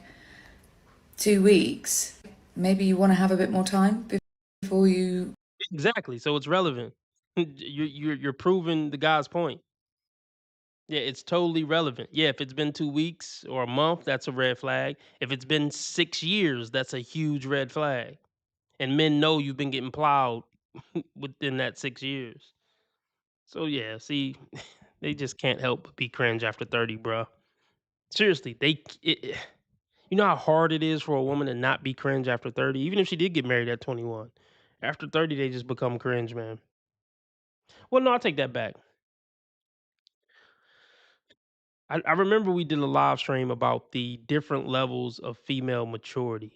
2 weeks, maybe you want to have a bit more time before you... Exactly. So it's relevant. You're proving the guy's point. Yeah, it's totally relevant. Yeah, if it's been 2 weeks or a month, that's a red flag. If it's been 6 years, that's a huge red flag. And men know you've been getting plowed within that 6 years. So yeah, see, They just can't help but be cringe after 30, bro. Seriously, you know how hard it is for a woman to not be cringe after 30, even if she did get married at 21. After 30, they just become cringe, man. Well, no, I'll take that back. I remember we did a live stream about the different levels of female maturity.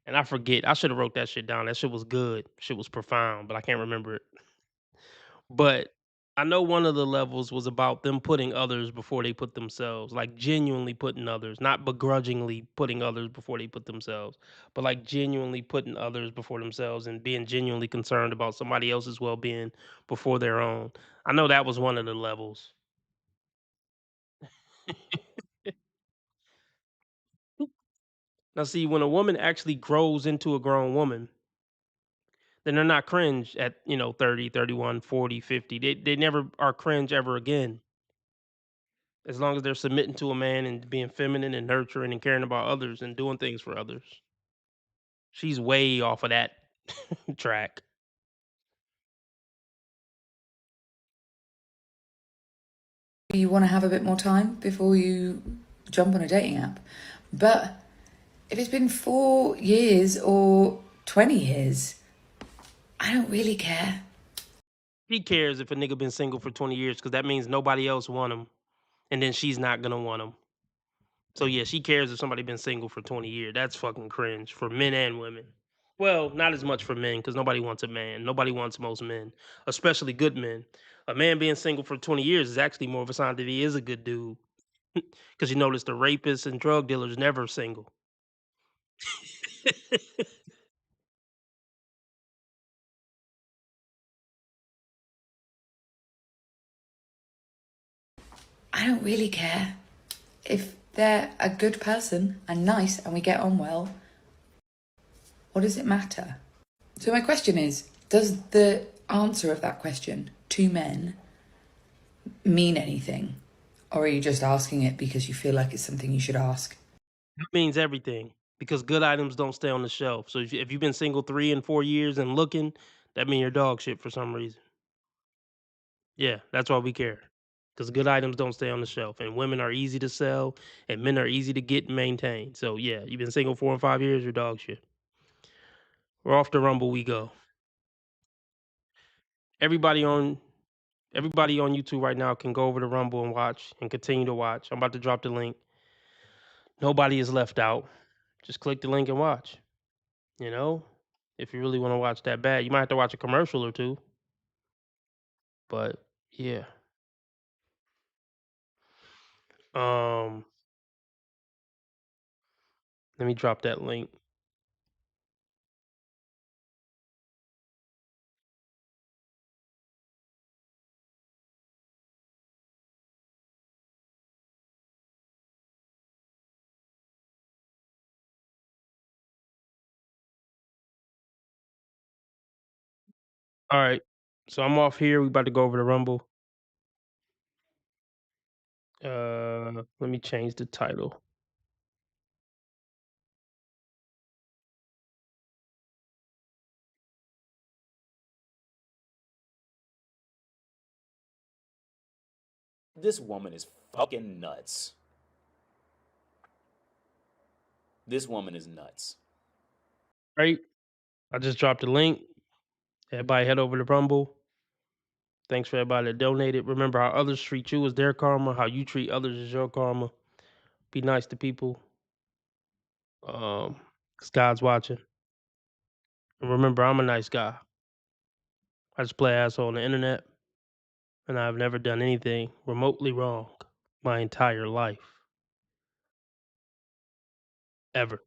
And I forget. I should have wrote that shit down. That shit was good. Shit was profound, but I can't remember it. But I know one of the levels was about them putting others before they put themselves, like genuinely putting others, not begrudgingly putting others before they put themselves, but like genuinely putting others before themselves and being genuinely concerned about somebody else's well-being before their own. I know that was one of the levels. Now, see, when a woman actually grows into a grown woman, then they're not cringe at, 30, 31, 40, 50. They never are cringe ever again. As long as they're submitting to a man and being feminine and nurturing and caring about others and doing things for others. She's way off of that track. You want to have a bit more time before you jump on a dating app. But if it's been 4 years or 20 years, I don't really care. She cares if a nigga been single for 20 years because that means nobody else want him. And then she's not going to want him. So yeah, she cares if somebody been single for 20 years. That's fucking cringe for men and women. Well, not as much for men because nobody wants a man. Nobody wants most men, especially good men. A man being single for 20 years is actually more of a sign that he is a good dude. Because you notice the rapists and drug dealers never single. I don't really care. If they're a good person and nice and we get on well, what does it matter? So my question is, does the answer of that question to men mean anything? Or are you just asking it because you feel like it's something you should ask? It means everything because good items don't stay on the shelf. So if you've been single 3 and 4 years and looking, that means you're dog shit for some reason. Yeah, that's why we care. Because good items don't stay on the shelf, and women are easy to sell, and men are easy to get and maintain. So yeah, you've been single 4 and 5 years, you're dog shit. We're off the Rumble. We go. Everybody on YouTube right now can go over to Rumble and watch and continue to watch. I'm about to drop the link. Nobody is left out. Just click the link and watch. If you really want to watch that bad, you might have to watch a commercial or two. But yeah. Let me drop that link. All right. So I'm off here. We about to go over to Rumble. Let me change the title. This woman is fucking nuts. This woman is nuts. Right. I just dropped the link. Everybody head over to Rumble. Thanks for everybody that donated. Remember, how others treat you is their karma. How you treat others is your karma. Be nice to people. 'Cause God's watching. And remember, I'm a nice guy. I just play asshole on the internet. And I've never done anything remotely wrong my entire life. Ever.